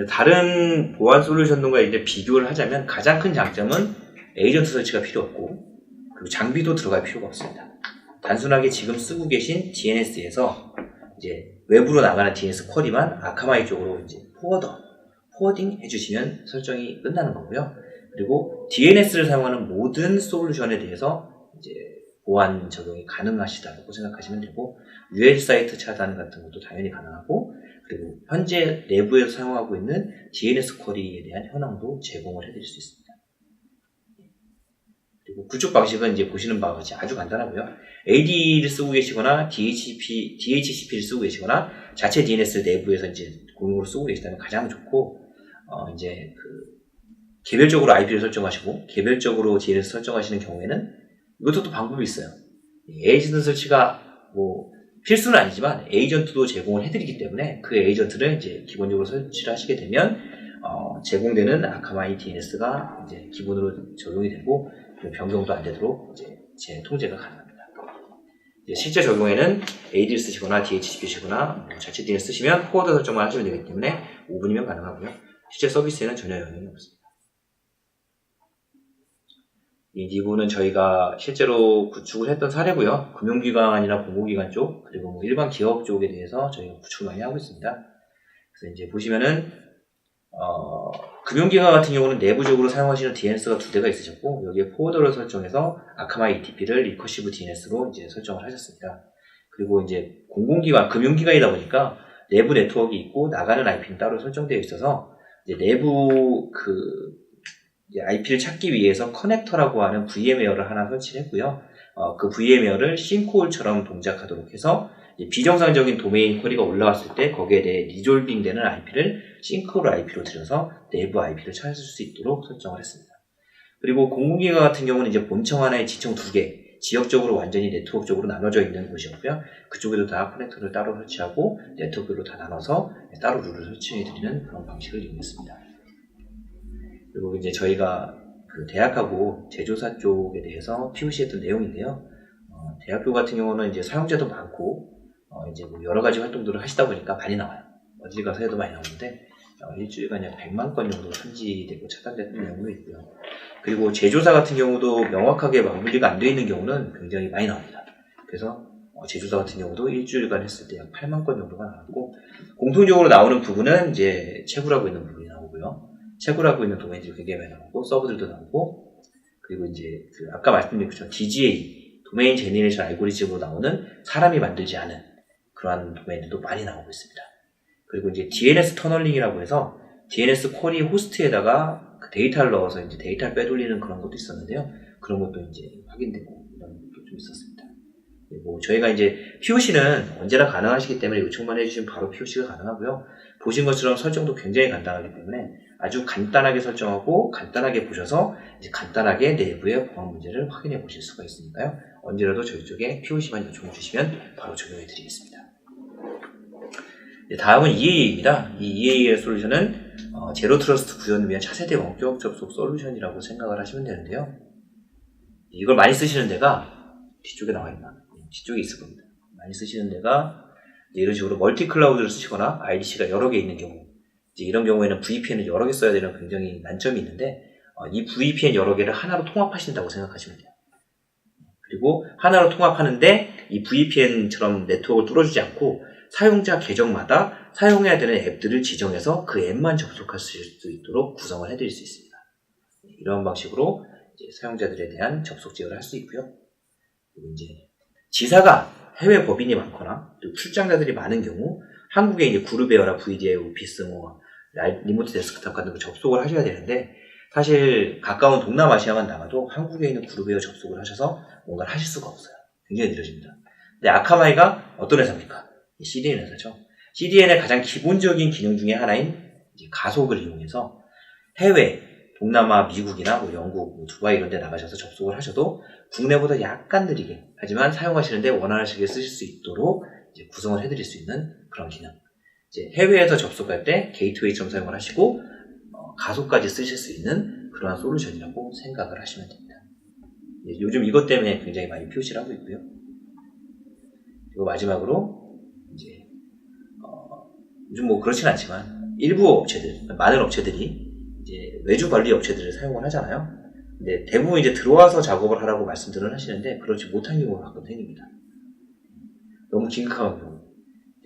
다른 보안 솔루션과 이제 비교를 하자면 가장 큰 장점은 에이전트 설치가 필요 없고, 그리고 장비도 들어갈 필요가 없습니다. 단순하게 지금 쓰고 계신 DNS에서 이제 외부로 나가는 DNS 쿼리만 아카마이 쪽으로 이제 포워딩 해주시면 설정이 끝나는 거고요. 그리고 DNS를 사용하는 모든 솔루션에 대해서 이제 보안 적용이 가능하시다고 생각하시면 되고, URL 사이트 차단 같은 것도 당연히 가능하고, 그리고 현재 내부에서 사용하고 있는 DNS 쿼리에 대한 현황도 제공을 해드릴 수 있습니다. 그리고 구축 방식은 이제 보시는 바와 같이 아주 간단하고요. AD를 쓰고 계시거나 DHCP를 쓰고 계시거나 자체 DNS 내부에서 이제 공용으로 쓰고 계시다면 가장 좋고, 이제 개별적으로 IP를 설정하시고 개별적으로 DNS 설정하시는 경우에는 이것도 또 방법이 있어요. 에이전트 설치가 뭐 필수는 아니지만 에이전트도 제공을 해드리기 때문에 그 에이전트를 이제 기본적으로 설치를 하시게 되면 제공되는 아카마이 DNS가 이제 기본으로 적용이 되고 변경도 안 되도록 이제 제 통제가 가능합니다. 이제 실제 적용에는 AD를 쓰시거나 DHCP 쓰시거나 자체 DNS 쓰시면 포워드 설정만 하시면 되기 때문에 5분이면 가능하고요. 실제 서비스에는 전혀 영향이 없습니다. 이 리뷰는 저희가 실제로 구축을 했던 사례고요. 금융기관이나 공공기관 쪽, 그리고 뭐 일반 기업 쪽에 대해서 저희가 구축을 많이 하고 있습니다. 그래서 이제 보시면은, 금융기관 같은 경우는 내부적으로 사용하시는 DNS가 2대가 있으셨고, 여기에 포워더를 설정해서 아카마이 ETP를 리커시브 DNS로 이제 설정을 하셨습니다. 그리고 이제 공공기관, 금융기관이다 보니까 내부 네트워크가 있고 나가는 IP는 따로 설정되어 있어서, 이제 내부 IP를 찾기 위해서 커넥터라고 하는 VMware를 하나 설치를 했고요. 그 VMware를 싱크홀처럼 동작하도록 해서 비정상적인 도메인 쿼리가 올라왔을 때 거기에 대해 리졸빙 되는 IP를 싱크홀 IP로 들여서 내부 IP를 찾을 수 있도록 설정을 했습니다. 그리고 공공기관 같은 경우는 이제 본청 하나에 지청 2개, 지역적으로 완전히 네트워크적으로 나눠져 있는 곳이었고요. 그쪽에도 다 커넥터를 따로 설치하고 네트워크별로 다 나눠서 따로 룰을 설치해드리는 그런 방식을 이용했습니다. 그리고 이제 저희가 대학하고 제조사 쪽에 대해서 POC 했던 내용인데요. 대학교 같은 경우는 이제 사용자도 많고, 이제 뭐 여러 가지 활동들을 하시다 보니까 많이 나와요. 어딜 가서 해도 많이 나오는데, 일주일간에 100만 건 정도 탐지되고 차단됐던 경우도 있고요. 그리고 제조사 같은 경우도 명확하게 분리가 안 되어 있는 경우는 굉장히 많이 나옵니다. 그래서 제조사 같은 경우도 일주일간 했을 때 약 8만 건 정도가 나왔고, 공통적으로 나오는 부분은 이제 채굴하고 있는 부분이 나오고요. 채굴하고 있는 도메인들이 굉장히 많이 나오고, 서버들도 나오고, 그리고 이제 아까 말씀드린 것처럼 DGA, 도메인 제너레이션 알고리즘으로 나오는 사람이 만들지 않은 그러한 도메인들도 많이 나오고 있습니다. 그리고 이제 DNS 터널링이라고 해서 DNS 쿼리 호스트에다가 데이터를 넣어서 이제 데이터를 빼돌리는 그런 것도 있었는데요. 그런 것도 이제 확인되고 이런 것도 좀 있었습니다. 그리고 저희가 이제 POC는 언제나 가능하시기 때문에 요청만 해주시면 바로 POC가 가능하고요. 보신 것처럼 설정도 굉장히 간단하기 때문에 아주 간단하게 설정하고 간단하게 보셔서 이제 간단하게 내부의 보안 문제를 확인해 보실 수가 있으니까요. 언제라도 저희 쪽에 POC만 요청해 주시면 바로 적용해 드리겠습니다. 다음은 EAA입니다. 이 EAA 솔루션은 제로 트러스트 구현을 위한 차세대 원격 접속 솔루션이라고 생각을 하시면 되는데요. 이걸 많이 쓰시는 데가 뒤쪽에 나와 있나? 뒤쪽에 있을 겁니다. 많이 쓰시는 데가 이런 식으로 멀티 클라우드를 쓰시거나 IDC가 여러 개 있는 경우, 이제 이런 경우에는 VPN을 여러 개 써야 되는 굉장히 난점이 있는데, 이 VPN 여러 개를 하나로 통합하신다고 생각하시면 돼요. 그리고 하나로 통합하는데 이 VPN처럼 네트워크를 뚫어주지 않고 사용자 계정마다 사용해야 되는 앱들을 지정해서 그 앱만 접속할 수 있도록 구성을 해드릴 수 있습니다. 이런 방식으로 이제 사용자들에 대한 접속 제어를 할 수 있고요. 그리고 이제 지사가 해외 법인이 많거나 또 출장자들이 많은 경우 한국에 이제 그룹웨어나 VDI, 오피스, 뭐 리모트 데스크탑 같은 거 접속을 하셔야 되는데, 사실 가까운 동남아시아만 나가도 한국에 있는 그룹웨어 접속을 하셔서 뭔가를 하실 수가 없어요. 굉장히 느려집니다. 근데 아카마이가 어떤 회사입니까? CDN 회사죠. CDN의 가장 기본적인 기능 중에 하나인 이제 가속을 이용해서 해외, 동남아, 미국이나 뭐 영국, 뭐 두바이 이런 데 나가셔서 접속을 하셔도 국내보다 약간 느리게, 하지만 사용하시는데 원하시게 쓰실 수 있도록 이제 구성을 해드릴 수 있는 그런 기능. 이제 해외에서 접속할 때 게이트웨이처럼 사용을 하시고 가속까지 쓰실 수 있는 그러한 솔루션이라고 생각을 하시면 됩니다. 요즘 이것 때문에 굉장히 많이 POC를 하고 있고요. 그리고 마지막으로 이제 요즘 뭐 그렇진 않지만 일부 업체들, 많은 업체들이 이제 외주 관리 업체들을 사용을 하잖아요. 근데 대부분 이제 들어와서 작업을 하라고 말씀들을 하시는데 그렇지 못한 경우가 가끔 생깁니다. 너무 긴급한 경우,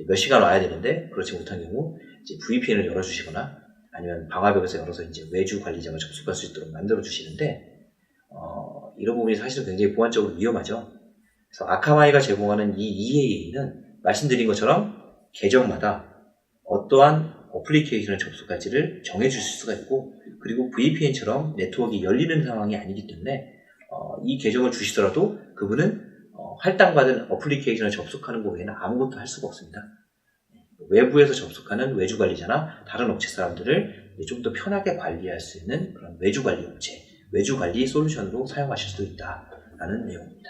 몇 시간 와야 되는데 그렇지 못한 경우 이제 VPN을 열어주시거나 아니면 방화벽에서 열어서 이제 외주 관리자가 접속할 수 있도록 만들어 주시는데 이런 부분이 사실은 굉장히 보안적으로 위험하죠. 그래서 아카마이가 제공하는 이 EAA는 말씀드린 것처럼 계정마다 어떠한 어플리케이션을 접속할지를 정해주실 수가 있고, 그리고 VPN처럼 네트워크가 열리는 상황이 아니기 때문에 이 계정을 주시더라도 그분은 할당받은 어플리케이션을 접속하는 것 외에는 아무것도 할 수가 없습니다. 외부에서 접속하는 외주관리자나 다른 업체 사람들을 좀 더 편하게 관리할 수 있는 그런 외주관리 업체, 외주관리 솔루션으로 사용하실 수도 있다라는 내용입니다.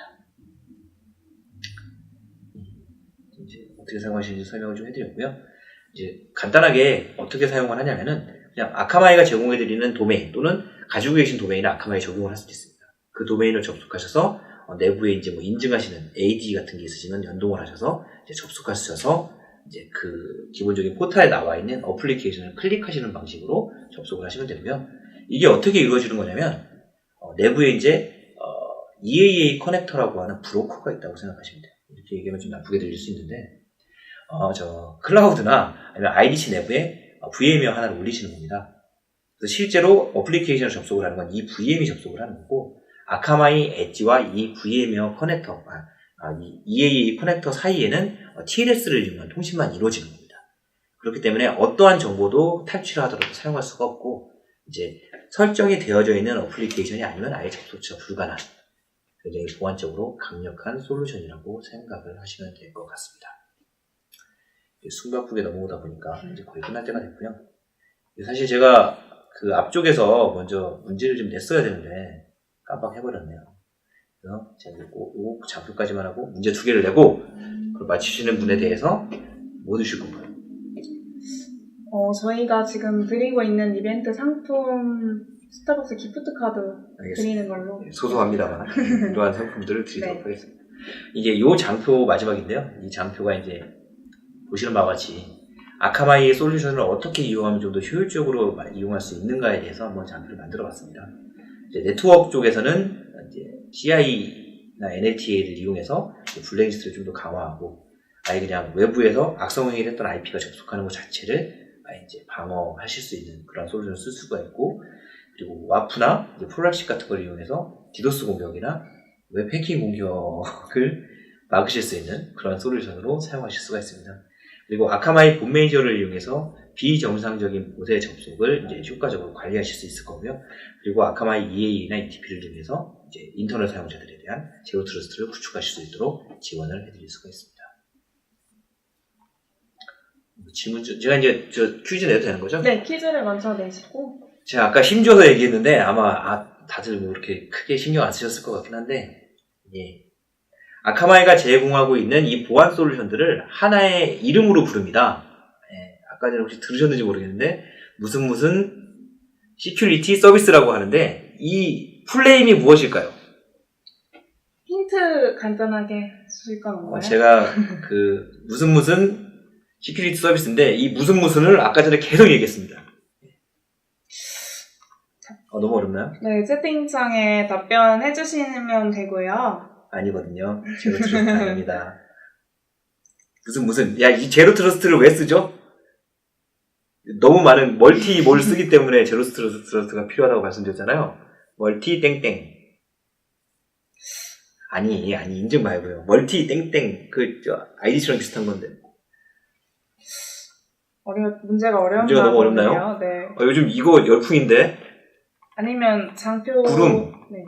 이제 어떻게 사용하시는지 설명을 좀 해드렸고요. 이제 간단하게 어떻게 사용을 하냐면은 그냥 아카마이가 제공해드리는 도메인 또는 가지고 계신 도메인을 아카마이에 적용을 할 수도 있습니다. 그 도메인을 접속하셔서 내부에 이제 뭐 인증하시는 AD 같은 게 있으시면 연동을 하셔서 이제 접속하셔서 이제 그 기본적인 포탈에 나와 있는 어플리케이션을 클릭하시는 방식으로 접속을 하시면 되고요. 이게 어떻게 이루어지는 거냐면 내부에 이제 EAA 커넥터라고 하는 브로커가 있다고 생각하시면 돼요. 이렇게 얘기하면 좀 나쁘게 들릴 수 있는데 저 클라우드나 아니면 IDC 내부에 VMware 하나를 올리시는 겁니다. 그래서 실제로 어플리케이션을 접속을 하는 건 이 VM이 접속을 하는 거고, 아카마이 엣지와 이 VMware 커넥터, 이 EAA 커넥터 사이에는 TLS를 이용한 통신만 이루어지는 겁니다. 그렇기 때문에 어떠한 정보도 탈취를 하더라도 사용할 수가 없고, 이제 설정이 되어져 있는 어플리케이션이 아니면 아예 접속처가 불가능한 굉장히 보안적으로 강력한 솔루션이라고 생각을 하시면 될 것 같습니다. 숨가쁘게 넘어오다 보니까 이제 거의 끝날 때가 됐고요. 사실 제가 그 앞쪽에서 먼저 문제를 좀 냈어야 되는데 깜빡해버렸네요. 그래서 제가 요 장표까지만 하고 문제 2개를 내고 그걸 맞추시는 분에 대해서 뭐 드실 건가요? 저희가 지금 드리고 있는 이벤트 상품 스타벅스 기프트 카드 드리는 걸로. 소소합니다만 이러한 상품들을 드리도록 네. 하겠습니다. 이게 요 장표 마지막인데요. 이 장표가 이제 보시는 바와 같이 아카마이의 솔루션을 어떻게 이용하면 좀 더 효율적으로 이용할 수 있는가에 대해서 한번 장표를 만들어 봤습니다. 이제 네트워크 쪽에서는 이제 CI나 NLTA를 이용해서 블랙리스트를 좀 더 강화하고, 아예 그냥 외부에서 악성행위를 했던 IP가 접속하는 것 자체를 아예 이제 방어하실 수 있는 그런 솔루션을 쓸 수가 있고, 그리고 와프나 프로렉식 같은 걸 이용해서 디도스 공격이나 웹 해킹 공격을 막으실 수 있는 그런 솔루션으로 사용하실 수가 있습니다. 그리고 아카마이 본 매니저를 이용해서 비정상적인 보세 접속을 이제 효과적으로 관리하실 수 있을 거고요. 그리고 아카마이 EA나 ETP를 이용해서 이제 인터넷 사용자들에 대한 제로 트러스트를 구축하실 수 있도록 지원을 해드릴 수가 있습니다. 질문, 제가 이제 퀴즈 내도 되는 거죠? 네, 퀴즈를 먼저 내시고. 제가 아까 힘줘서 얘기했는데 아마 다들 뭐 이렇게 크게 신경 안 쓰셨을 것 같긴 한데, 예. 아카마이가 제공하고 있는 이 보안 솔루션들을 하나의 이름으로 부릅니다. 예, 아까 전에 혹시 들으셨는지 모르겠는데 무슨 시큐리티 서비스라고 하는데, 이 풀네임이 무엇일까요? 힌트 간단하게 주실 건 없나요? 제가 그 무슨 시큐리티 서비스인데 이 무슨을 아까 전에 계속 얘기했습니다. 너무 어렵나요? 네, 채팅창에 답변해 주시면 되고요. 아니거든요. 제로 트러스트 아닙니다. 야, 이 제로 트러스트를 왜 쓰죠? 너무 많은 멀티 뭘 쓰기 때문에 제로 트러스트가 필요하다고 말씀드렸잖아요. 멀티 땡땡. 아니 인증 말고요. 멀티 땡땡 IDC랑 비슷한 건데. 문제가 어려운가 문제가 너무 어렵나요? 보네요. 네. 요즘 이거 열풍인데. 아니면 장표. 구름. 네.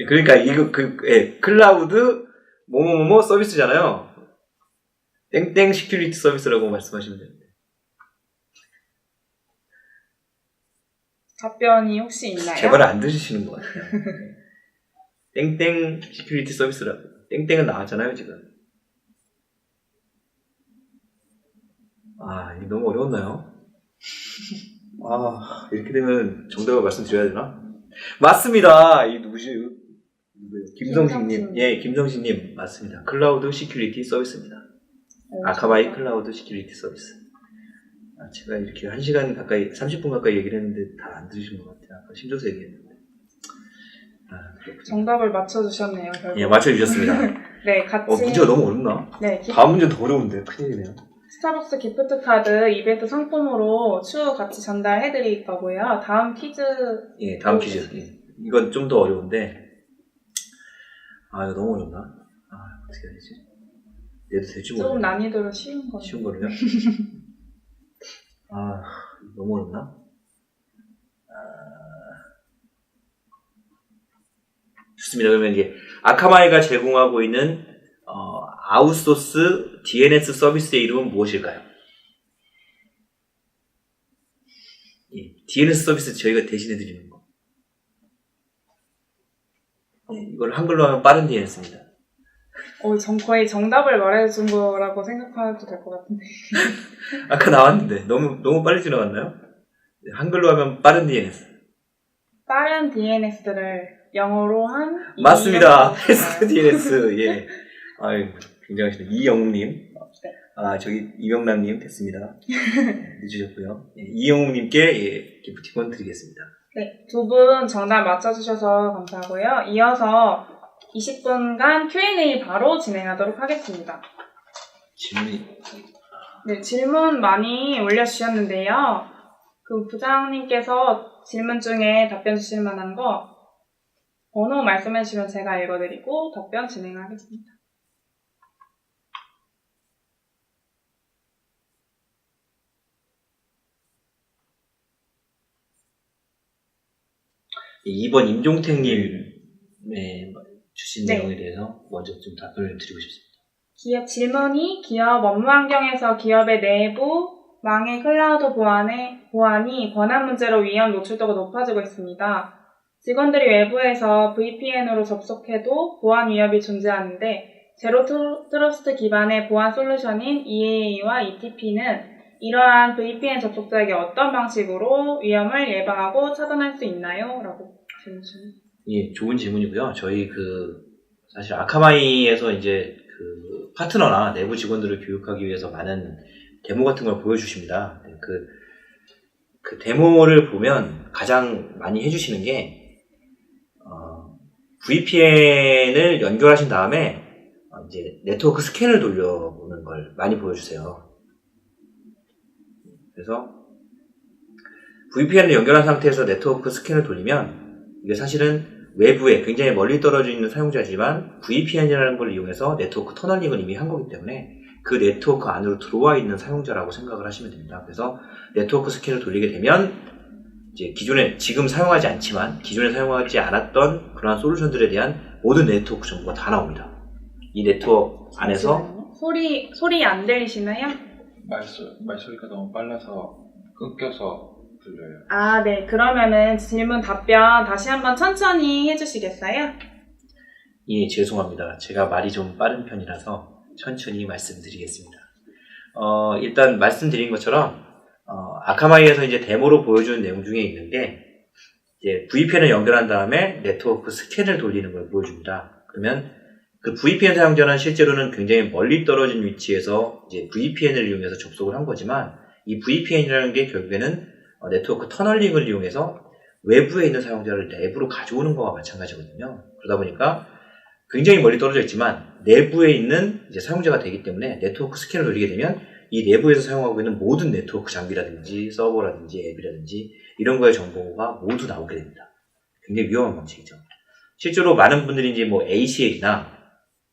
그러니까 이거 클라우드 뭐뭐뭐 서비스잖아요. 땡땡 시큐리티 서비스라고 말씀하시면 됩니다. 답변이 혹시 있나요? 제 말을 안 들으시는 것 같아요. 땡땡 시큐리티 서비스라고. 땡땡은 나왔잖아요, 지금. 이게 너무 어려웠나요? 이렇게 되면 정답을 말씀드려야 되나? 맞습니다. 이 누구시? 김성식님. 예, 김성식님 맞습니다. 클라우드 시큐리티 서비스입니다. 아카마이 클라우드 시큐리티 서비스. 제가 이렇게 1시간 가까이, 30분 가까이 얘기를 했는데 다 안 들으신 것 같아요. 아까 힘줘서 얘기했는데. 정답을 맞춰주셨네요, 결국. 예, 맞춰주셨습니다. 네, 같이. 문제가 너무 어렵나? 네. 다음 문제는 더 어려운데. 큰일이네요. 스타벅스 기프트 카드 이벤트 상품으로 추후 같이 전달해드릴 거고요. 다음 퀴즈. 예, 다음 퀴즈. 예. 이건 좀 더 어려운데. 아, 이거 너무 어렵나? 아, 어떻게 해야 되지? 얘도 될지 조금 모르겠네. 난이도로 쉬운 거. 쉬운 거로요? 아, 너무 어렵나? 좋습니다. 그러면 이게 아카마이가 제공하고 있는 아웃소스 DNS 서비스의 이름은 무엇일까요? 예, DNS 서비스 저희가 대신해 드리는 거. 예, 이걸 한글로 하면 빠른 DNS입니다. 거의 정답을 말해준 거라고 생각해도 될 것 같은데. 아까 나왔는데 너무 빨리 지나갔나요? 네, 한글로 하면 빠른 DNS. 빠른 DNS를 영어로 한 맞습니다. 패스트 DNS. 예. 아유, 굉장하시네. 이영웅님. 아, 저기 이명란님 됐습니다. 늦으셨고요. 예, 이영웅님께 예, 기프티콘 드리겠습니다. 네, 두 분 정답 맞춰주셔서 감사하고요. 이어서 20분간 Q&A 바로 진행하도록 하겠습니다. 질문이 네, 질문 많이 올려주셨는데요. 그 부장님께서 질문 중에 답변 주실 만한 거 번호 말씀해 주시면 제가 읽어드리고 답변 진행하겠습니다. 이번 임종택님 주신 네. 내용에 대해서 먼저 좀 답변을 드리고 싶습니다. 질문이 기업 업무 환경에서 기업의 내부망의 클라우드 보안이 권한 문제로 위험 노출도가 높아지고 있습니다. 직원들이 외부에서 VPN으로 접속해도 보안 위협이 존재하는데 제로 트러스트 기반의 보안 솔루션인 EAA와 ETP는 이러한 VPN 접속자에게 어떤 방식으로 위험을 예방하고 차단할 수 있나요? 라고 질문 주십니다. 예, 좋은 질문이고요. 저희 사실 아카마이에서 이제 파트너나 내부 직원들을 교육하기 위해서 많은 데모 같은 걸 보여주십니다. 그 데모를 보면 가장 많이 해주시는 게, VPN을 연결하신 다음에, 이제 네트워크 스캔을 돌려보는 걸 많이 보여주세요. 그래서, VPN을 연결한 상태에서 네트워크 스캔을 돌리면, 이게 사실은 외부에 굉장히 멀리 떨어져 있는 사용자지만 VPN이라는 걸 이용해서 네트워크 터널링을 이미 한 거기 때문에 그 네트워크 안으로 들어와 있는 사용자라고 생각을 하시면 됩니다. 그래서 네트워크 스캔을 돌리게 되면 이제 지금 사용하지 않지만 기존에 사용하지 않았던 그러한 솔루션들에 대한 모든 네트워크 정보가 다 나옵니다. 이 네트워크 안에서 소리 안 들리시나요? 말소리가 너무 빨라서 끊겨서 들려요. 아, 네. 그러면은 질문 답변 다시 한번 천천히 해주시겠어요? 예, 죄송합니다. 제가 말이 좀 빠른 편이라서 천천히 말씀드리겠습니다. 일단 말씀드린 것처럼 아카마이에서 이제 데모로 보여주는 내용 중에 있는데 이제 VPN을 연결한 다음에 네트워크 스캔을 돌리는 걸 보여줍니다. 그러면 그 VPN 사용자는 실제로는 굉장히 멀리 떨어진 위치에서 이제 VPN을 이용해서 접속을 한 거지만 이 VPN이라는 게 결국에는 네트워크 터널링을 이용해서 외부에 있는 사용자를 내부로 가져오는 거와 마찬가지거든요. 그러다 보니까 굉장히 멀리 떨어져 있지만 내부에 있는 이제 사용자가 되기 때문에 네트워크 스캔을 돌리게 되면 이 내부에서 사용하고 있는 모든 네트워크 장비라든지 서버라든지 앱이라든지 이런 거의 정보가 모두 나오게 됩니다. 굉장히 위험한 방식이죠. 실제로 많은 분들이 이제 뭐 ACL이나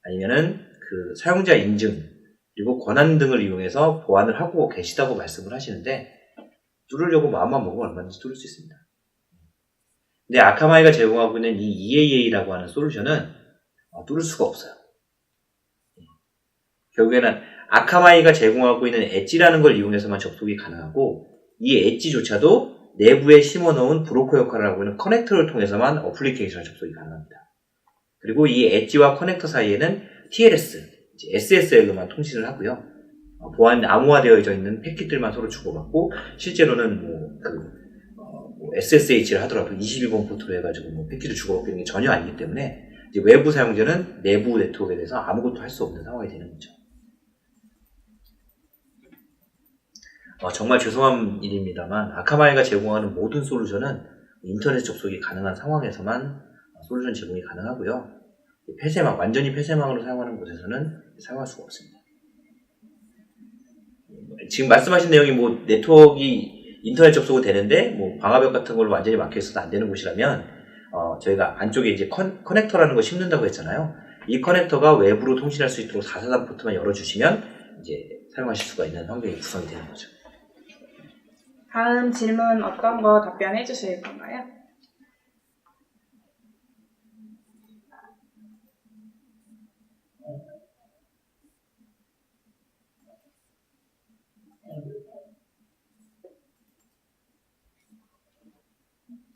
아니면은 그 사용자 인증 그리고 권한 등을 이용해서 보안을 하고 계시다고 말씀을 하시는데 뚫으려고 마음만 먹으면 얼마든지 뚫을 수 있습니다. 근데 아카마이가 제공하고 있는 이 EAA라고 하는 솔루션은 뚫을 수가 없어요. 결국에는 아카마이가 제공하고 있는 엣지라는 걸 이용해서만 접속이 가능하고 이 엣지조차도 내부에 심어놓은 브로커 역할을 하고 있는 커넥터를 통해서만 어플리케이션을 접속이 가능합니다. 그리고 이 엣지와 커넥터 사이에는 TLS, SSL로만 통신을 하고요. 보안 암호화되어져 있는 패킷들만 서로 주고받고 실제로는 SSH를 하더라도 21번 포트로 해가지고 패킷을 주고받고 이런 게 전혀 아니기 때문에 이제 외부 사용자는 내부 네트워크에 대해서 아무것도 할 수 없는 상황이 되는 거죠. 정말 죄송한 일입니다만 아카마이가 제공하는 모든 솔루션은 인터넷 접속이 가능한 상황에서만 솔루션 제공이 가능하고요. 완전히 폐쇄망으로 사용하는 곳에서는 사용할 수가 없습니다. 지금 말씀하신 내용이 네트워크가 인터넷 접속은 되는데 방화벽 같은 걸로 완전히 막혀 있어도 안 되는 곳이라면 저희가 안쪽에 이제 커넥터라는 걸 심는다고 했잖아요. 이 커넥터가 외부로 통신할 수 있도록 443 포트만 열어주시면 이제 사용하실 수가 있는 환경이 구성이 되는 거죠. 다음 질문 어떤 거 답변해 주실 건가요?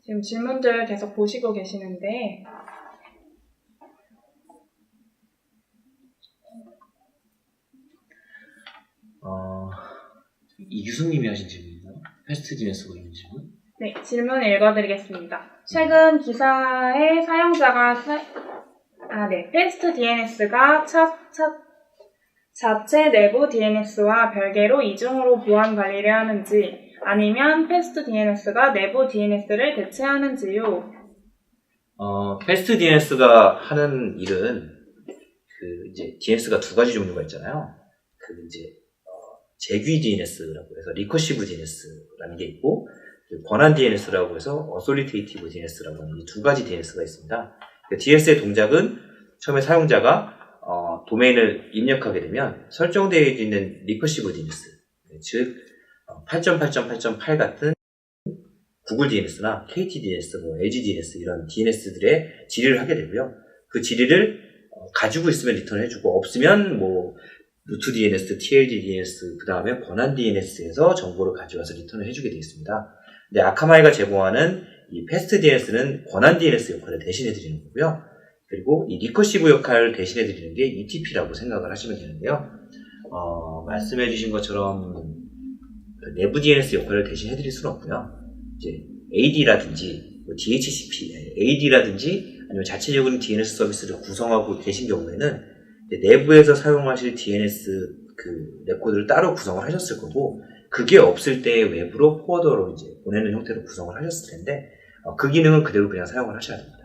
지금 질문들 계속 보시고 계시는데 이규승님이 하신 질문인가요? 패스트 DNS가 있는 질문? 네, 질문 읽어드리겠습니다. 최근 기사에 사용자가 패스트 DNS가 자체 내부 DNS와 별개로 이중으로 보안 관리를 하는지 아니면 패스트 DNS가 내부 DNS를 대체하는지요? 패스트 DNS가 하는 일은 이제 DNS가 두 가지 종류가 있잖아요. 이제 재귀 DNS라고 해서 리커시브 DNS라는 게 있고 권한 DNS라고 해서 어솔리테이티브 DNS라고 하는 이 두 가지 DNS가 있습니다. DNS의 동작은 처음에 사용자가 도메인을 입력하게 되면 설정되어 있는 리커시브 DNS, 즉 8.8.8.8 같은 구글 DNS나 KT DNS, LG DNS 이런 DNS들의 질의를 하게 되고요. 그 질의를 가지고 있으면 리턴을 해주고 없으면 루트 DNS, TLD DNS, 그 다음에 권한 DNS에서 정보를 가져와서 리턴을 해주게 되어 있습니다. 근데 아카마이가 제공하는 이 패스트 DNS는 권한 DNS 역할을 대신해드리는 거고요. 그리고 이 리커시브 역할을 대신해드리는 게 ETP라고 생각을 하시면 되는데요. 말씀해주신 것처럼 내부 DNS 역할을 대신해드릴 수는 없고요. 이제 AD라든지 DHCP, AD라든지 아니면 자체적인 DNS 서비스를 구성하고 계신 경우에는 내부에서 사용하실 DNS 레코드를 따로 구성을 하셨을 거고, 그게 없을 때 외부로 포워더로 이제 보내는 형태로 구성을 하셨을 텐데, 그 기능은 그대로 그냥 사용을 하셔야 됩니다.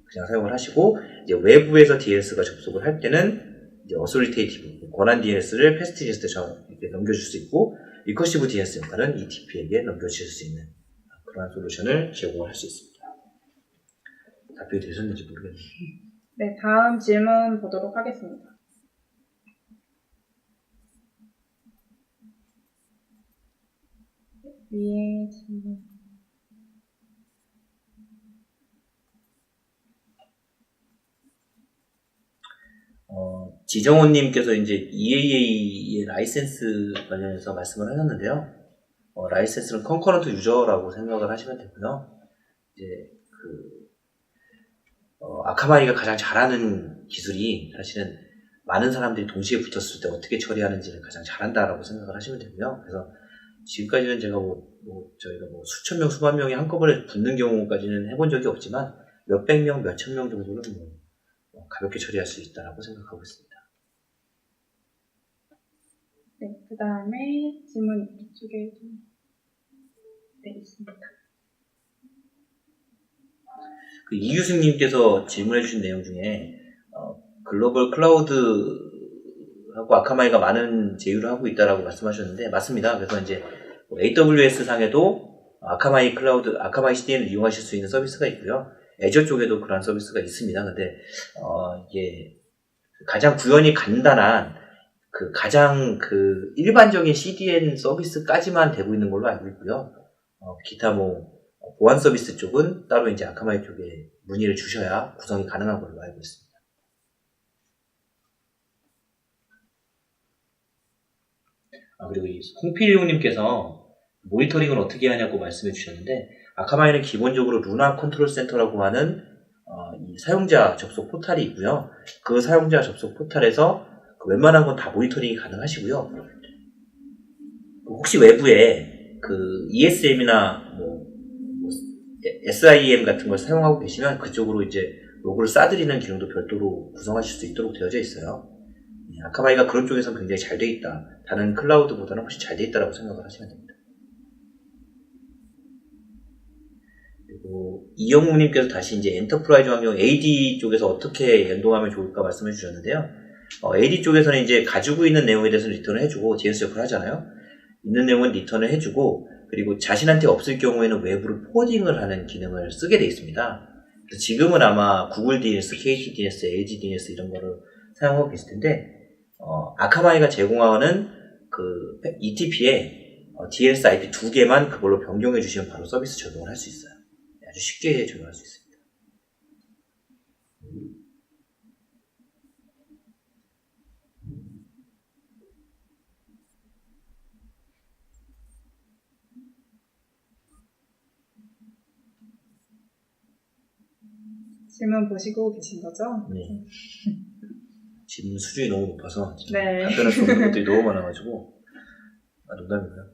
그냥 사용을 하시고, 이제 외부에서 DNS가 접속을 할 때는 이제 어솔리테이티브, 권한 DNS를 패스트 DNS에 넘겨줄 수 있고, 리커시브 DNS 역할은 ETP에게 넘겨주실 수 있는 그러한 솔루션을 제공을 할 수 있습니다. 답변이 되셨는지 모르겠네요. 네, 다음 질문 보도록 하겠습니다. 위에 질문. 지정호님께서 이제 EAA의 라이센스 관련해서 말씀을 하셨는데요. 라이센스는 컨커런트 유저라고 생각을 하시면 되고요. 이제 아카마이가 가장 잘하는 기술이 사실은 많은 사람들이 동시에 붙었을 때 어떻게 처리하는지를 가장 잘한다라고 생각을 하시면 되고요. 그래서 지금까지는 제가 저희가 수천 명, 수만 명이 한꺼번에 붙는 경우까지는 해본 적이 없지만 몇백 명, 몇천 명 정도는 가볍게 처리할 수 있다라고 생각하고 있습니다. 네, 그 다음에 질문 이쪽에 있습니다. 이규승님께서 질문해 주신 내용 중에 글로벌 클라우드하고 아카마이가 많은 제휴를 하고 있다라고 말씀하셨는데 맞습니다. 그래서 이제 AWS 상에도 아카마이 클라우드, 아카마이 CDN을 이용하실 수 있는 서비스가 있고요. 애저 쪽에도 그런 서비스가 있습니다. 근데 이게 가장 구현이 간단한 가장 일반적인 CDN 서비스까지만 되고 있는 걸로 알고 있고요. 기타 보안 서비스 쪽은 따로 이제 아카마이 쪽에 문의를 주셔야 구성이 가능한 걸로 알고 있습니다. 그리고 이 홍필용님께서 모니터링을 어떻게 하냐고 말씀해 주셨는데, 아카마이는 기본적으로 루나 컨트롤 센터라고 하는 이 사용자 접속 포탈이 있고요. 그 사용자 접속 포탈에서 웬만한 건 다 모니터링이 가능하시고요. 혹시 외부에 ESM이나 SIEM 같은 걸 사용하고 계시면 그쪽으로 이제 로그를 싸드리는 기능도 별도로 구성하실 수 있도록 되어져 있어요. 아카마이가 그런 쪽에서는 굉장히 잘 돼 있다. 다른 클라우드보다는 훨씬 잘 돼 있다라고 생각을 하시면 됩니다. 그리고 이영웅님께서 다시 이제 엔터프라이즈 환경 AD 쪽에서 어떻게 연동하면 좋을까 말씀해 주셨는데요. AD 쪽에서는 이제 가지고 있는 내용에 대해서는 리턴을 해주고 DNS 역할을 하잖아요. 있는 내용은 리턴을 해주고, 그리고 자신한테 없을 경우에는 외부로 포워딩을 하는 기능을 쓰게 되어 있습니다. 그래서 지금은 아마 구글 DNS, KT DNS, LG DNS 이런 거를 사용하고 계실 텐데, 아카마이가 제공하는 그 ETP에 DNS IP 2개만 그걸로 변경해 주시면 바로 서비스 적용을 할 수 있어요. 아주 쉽게 적용할 수 있습니다. 질문 보시고 계신 거죠? 네. 질문 수준이 너무 높아서 네. 답변할 수 없는 것들이 너무 많아가지고 농담이고요.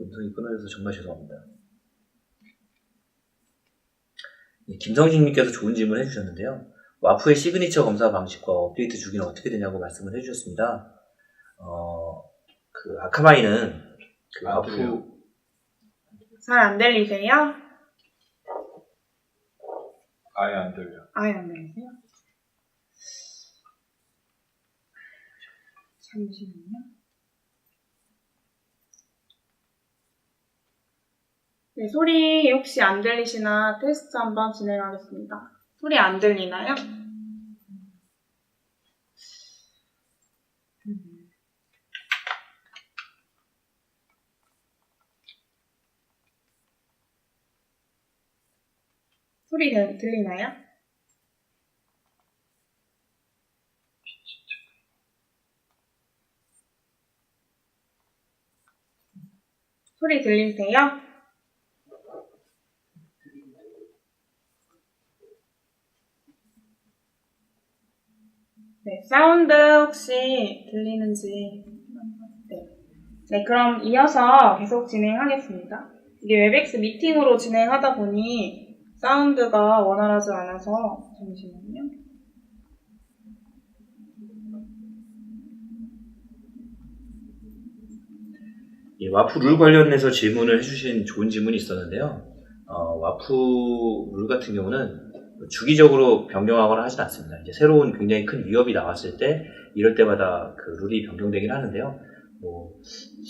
음성이 끊어져서 정말 죄송합니다. 김성식님께서 좋은 질문 해주셨는데요. 와프의 시그니처 검사 방식과 업데이트 주기는 어떻게 되냐고 말씀을 해주셨습니다. 그 아카마이는 그 와프 잘 안 들리세요? 아예 안 들려. 아예 안 들리세요? 잠시만요. 네, 소리 혹시 안 들리시나 테스트 한번 진행하겠습니다. 소리 안 들리나요? 소리 들리나요? 소리 들리세요? 네, 사운드 혹시 들리는지. 네, 그럼 이어서 계속 진행하겠습니다. 이게 웹엑스 미팅으로 진행하다 보니 사운드가 원활하지 않아서 잠시만요. 와프 룰 관련해서 질문을 해주신 좋은 질문이 있었는데요. 와프 룰 같은 경우는 주기적으로 변경하거나 하진 않습니다. 이제 새로운 굉장히 큰 위협이 나왔을 때 이럴 때마다 그 룰이 변경되긴 하는데요. 뭐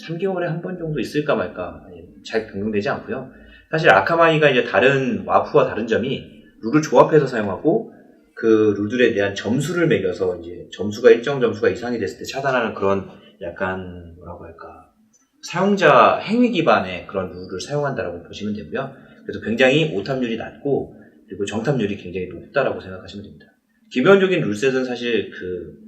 3개월에 한 번 정도 있을까 말까 잘 변경되지 않고요. 사실 아카마이가 이제 다른 와프와 다른 점이 룰을 조합해서 사용하고 그 룰들에 대한 점수를 매겨서 이제 점수가 일정 점수가 이상이 됐을 때 차단하는 그런 약간 뭐라고 할까 사용자 행위 기반의 그런 룰을 사용한다라고 보시면 되고요. 그래서 굉장히 오탐률이 낮고 그리고 정탐률이 굉장히 높다라고 생각하시면 됩니다. 기본적인 룰셋은 사실 그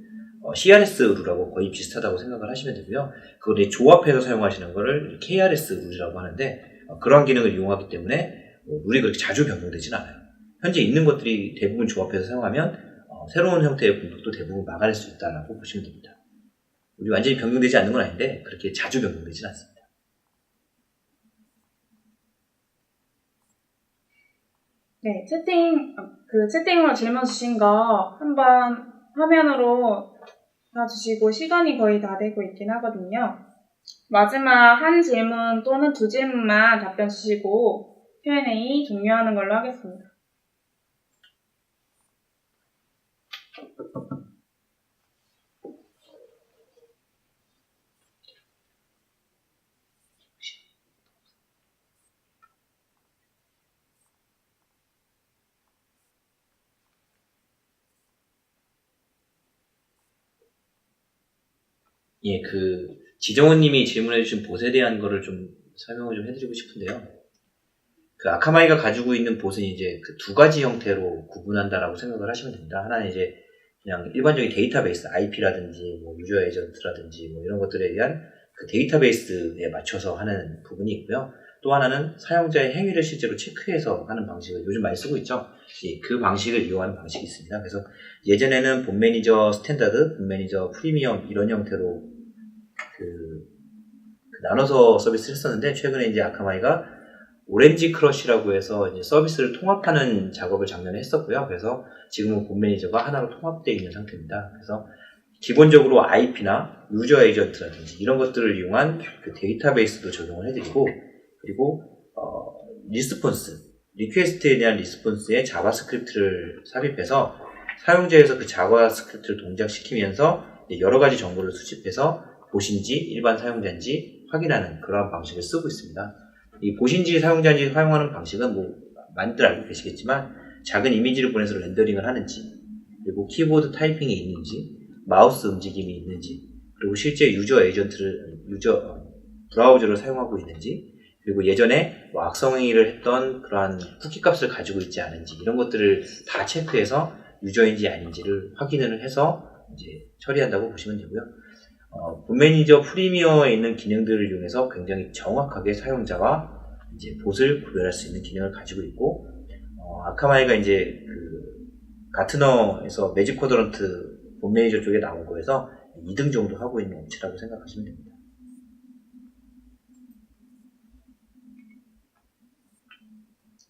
CRS 룰하고 거의 비슷하다고 생각을 하시면 되고요. 그걸 조합해서 사용하시는 거를 KRS 룰이라고 하는데 그러한 기능을 이용하기 때문에 룰이 그렇게 자주 변경되진 않아요. 현재 있는 것들이 대부분 조합해서 사용하면 새로운 형태의 공격도 대부분 막아낼 수 있다라고 보시면 됩니다. 룰이 완전히 변경되지 않는 건 아닌데 그렇게 자주 변경되진 않습니다. 네, 채팅으로 질문 주신 거 한번 화면으로 봐주시고 시간이 거의 다 되고 있긴 하거든요. 마지막 한 질문 또는 두 질문만 답변 주시고 Q&A 종료하는 걸로 하겠습니다. 예, 지정원 님이 질문해주신 봇에 대한 거를 좀 설명을 좀 해드리고 싶은데요. 그 아카마이가 가지고 있는 봇은 이제 그 두 가지 형태로 구분한다라고 생각을 하시면 됩니다. 하나는 이제 그냥 일반적인 데이터베이스, IP라든지 뭐 유저 에이전트라든지 뭐 이런 것들에 의한 그 데이터베이스에 맞춰서 하는 부분이 있고요. 또 하나는 사용자의 행위를 실제로 체크해서 하는 방식을 요즘 많이 쓰고 있죠. 예, 그 방식을 이용하는 방식이 있습니다. 그래서 예전에는 본 매니저 스탠다드, 본 매니저 프리미엄 이런 형태로 나눠서 서비스를 했었는데 최근에 이제 아카마이가 오렌지 크러쉬라고 해서 이제 서비스를 통합하는 작업을 작년에 했었고요. 그래서 지금은 본 매니저가 하나로 통합되어 있는 상태입니다. 그래서 기본적으로 IP나 유저 에이전트라든지 이런 것들을 이용한 그 데이터베이스도 적용을 해드리고 그리고 리스폰스, 리퀘스트에 대한 리스폰스에 자바스크립트를 삽입해서 사용자에서 그 자바스크립트를 동작시키면서 여러 가지 정보를 수집해서 봇인지 일반 사용자인지 확인하는 그런 방식을 쓰고 있습니다. 이 봇인지 사용자인지 사용하는 방식은 뭐 많이들 알고 계시겠지만 작은 이미지를 보내서 렌더링을 하는지, 그리고 키보드 타이핑이 있는지, 마우스 움직임이 있는지, 그리고 실제 브라우저를 사용하고 있는지, 그리고 예전에 뭐 악성행위를 했던 그러한 쿠키 값을 가지고 있지 않은지, 이런 것들을 다 체크해서 유저인지 아닌지를 확인을 해서 이제 처리한다고 보시면 되고요. 본 매니저 프리미어에 있는 기능들을 이용해서 굉장히 정확하게 사용자와 이제 봇을 구별할 수 있는 기능을 가지고 있고, 아카마이가 이제 가트너에서 매직 쿼드런트 본 매니저 쪽에 나온 거에서 2등 정도 하고 있는 업체라고 생각하시면 됩니다.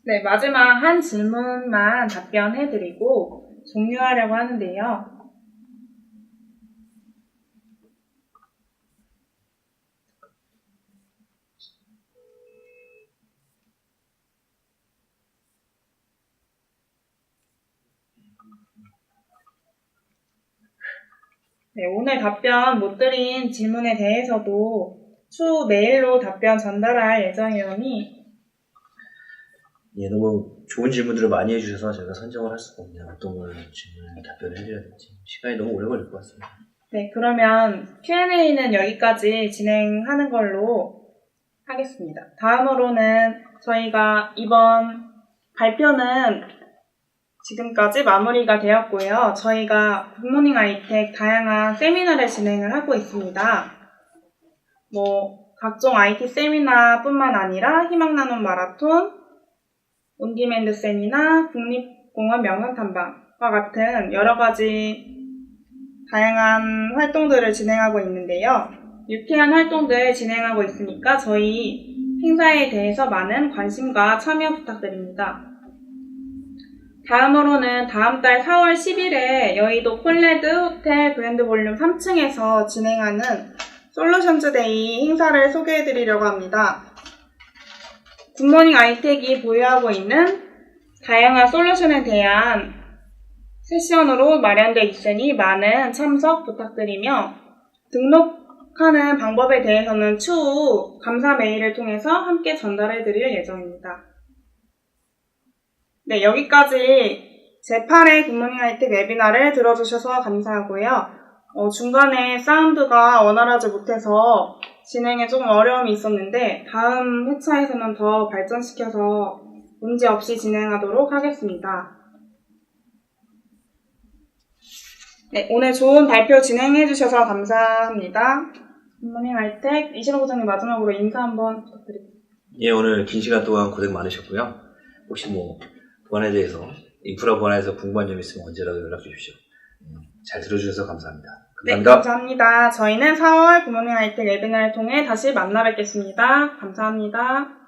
네, 마지막 한 질문만 답변해드리고 종료하려고 하는데요. 네, 오늘 답변 못 드린 질문에 대해서도 추후 메일로 답변 전달할 예정이오니 예, 너무 좋은 질문들을 많이 해주셔서 제가 선정을 할 수가 없네요. 어떤 걸 질문을 답변을 해드려야 될지. 시간이 너무 오래 걸릴 것 같습니다. 네, 그러면 Q&A는 여기까지 진행하는 걸로 하겠습니다. 다음으로는 저희가 이번 발표는 지금까지 마무리가 되었고요. 저희가 굿모닝 아이텍 다양한 세미나를 진행을 하고 있습니다. 각종 IT 세미나뿐만 아니라 희망나눔 마라톤, 온디맨드 세미나, 국립공원 명상탐방과 같은 여러 가지 다양한 활동들을 진행하고 있는데요. 유쾌한 활동들 진행하고 있으니까 저희 행사에 대해서 많은 관심과 참여 부탁드립니다. 다음으로는 다음 달 4월 10일에 여의도 콜레드 호텔 그랜드 볼륨 3층에서 진행하는 솔루션즈 데이 행사를 소개해드리려고 합니다. 굿모닝 아이텍이 보유하고 있는 다양한 솔루션에 대한 세션으로 마련되어 있으니 많은 참석 부탁드리며 등록하는 방법에 대해서는 추후 감사 메일을 통해서 함께 전달해드릴 예정입니다. 네, 여기까지 제8회 굿모닝 아이텍 웨비나를 들어주셔서 감사하고요. 중간에 사운드가 원활하지 못해서 진행에 조금 어려움이 있었는데 다음 회차에서는 더 발전시켜서 문제없이 진행하도록 하겠습니다. 네, 오늘 좋은 발표 진행해주셔서 감사합니다. 굿모닝 아이텍 이시로 부장님 마지막으로 인사 한번 부탁드립니다. 예, 오늘 긴 시간 동안 고생 많으셨고요. 혹시 보안에 대해서, 인프라 보안에 대해서 궁금한 점 있으면 언제라도 연락 주십시오. 잘 들어주셔서 감사합니다. 감사합니다. 네, 감사합니다. 저희는 4월 굿모닝 아이텍 웨비나를 통해 다시 만나 뵙겠습니다. 감사합니다.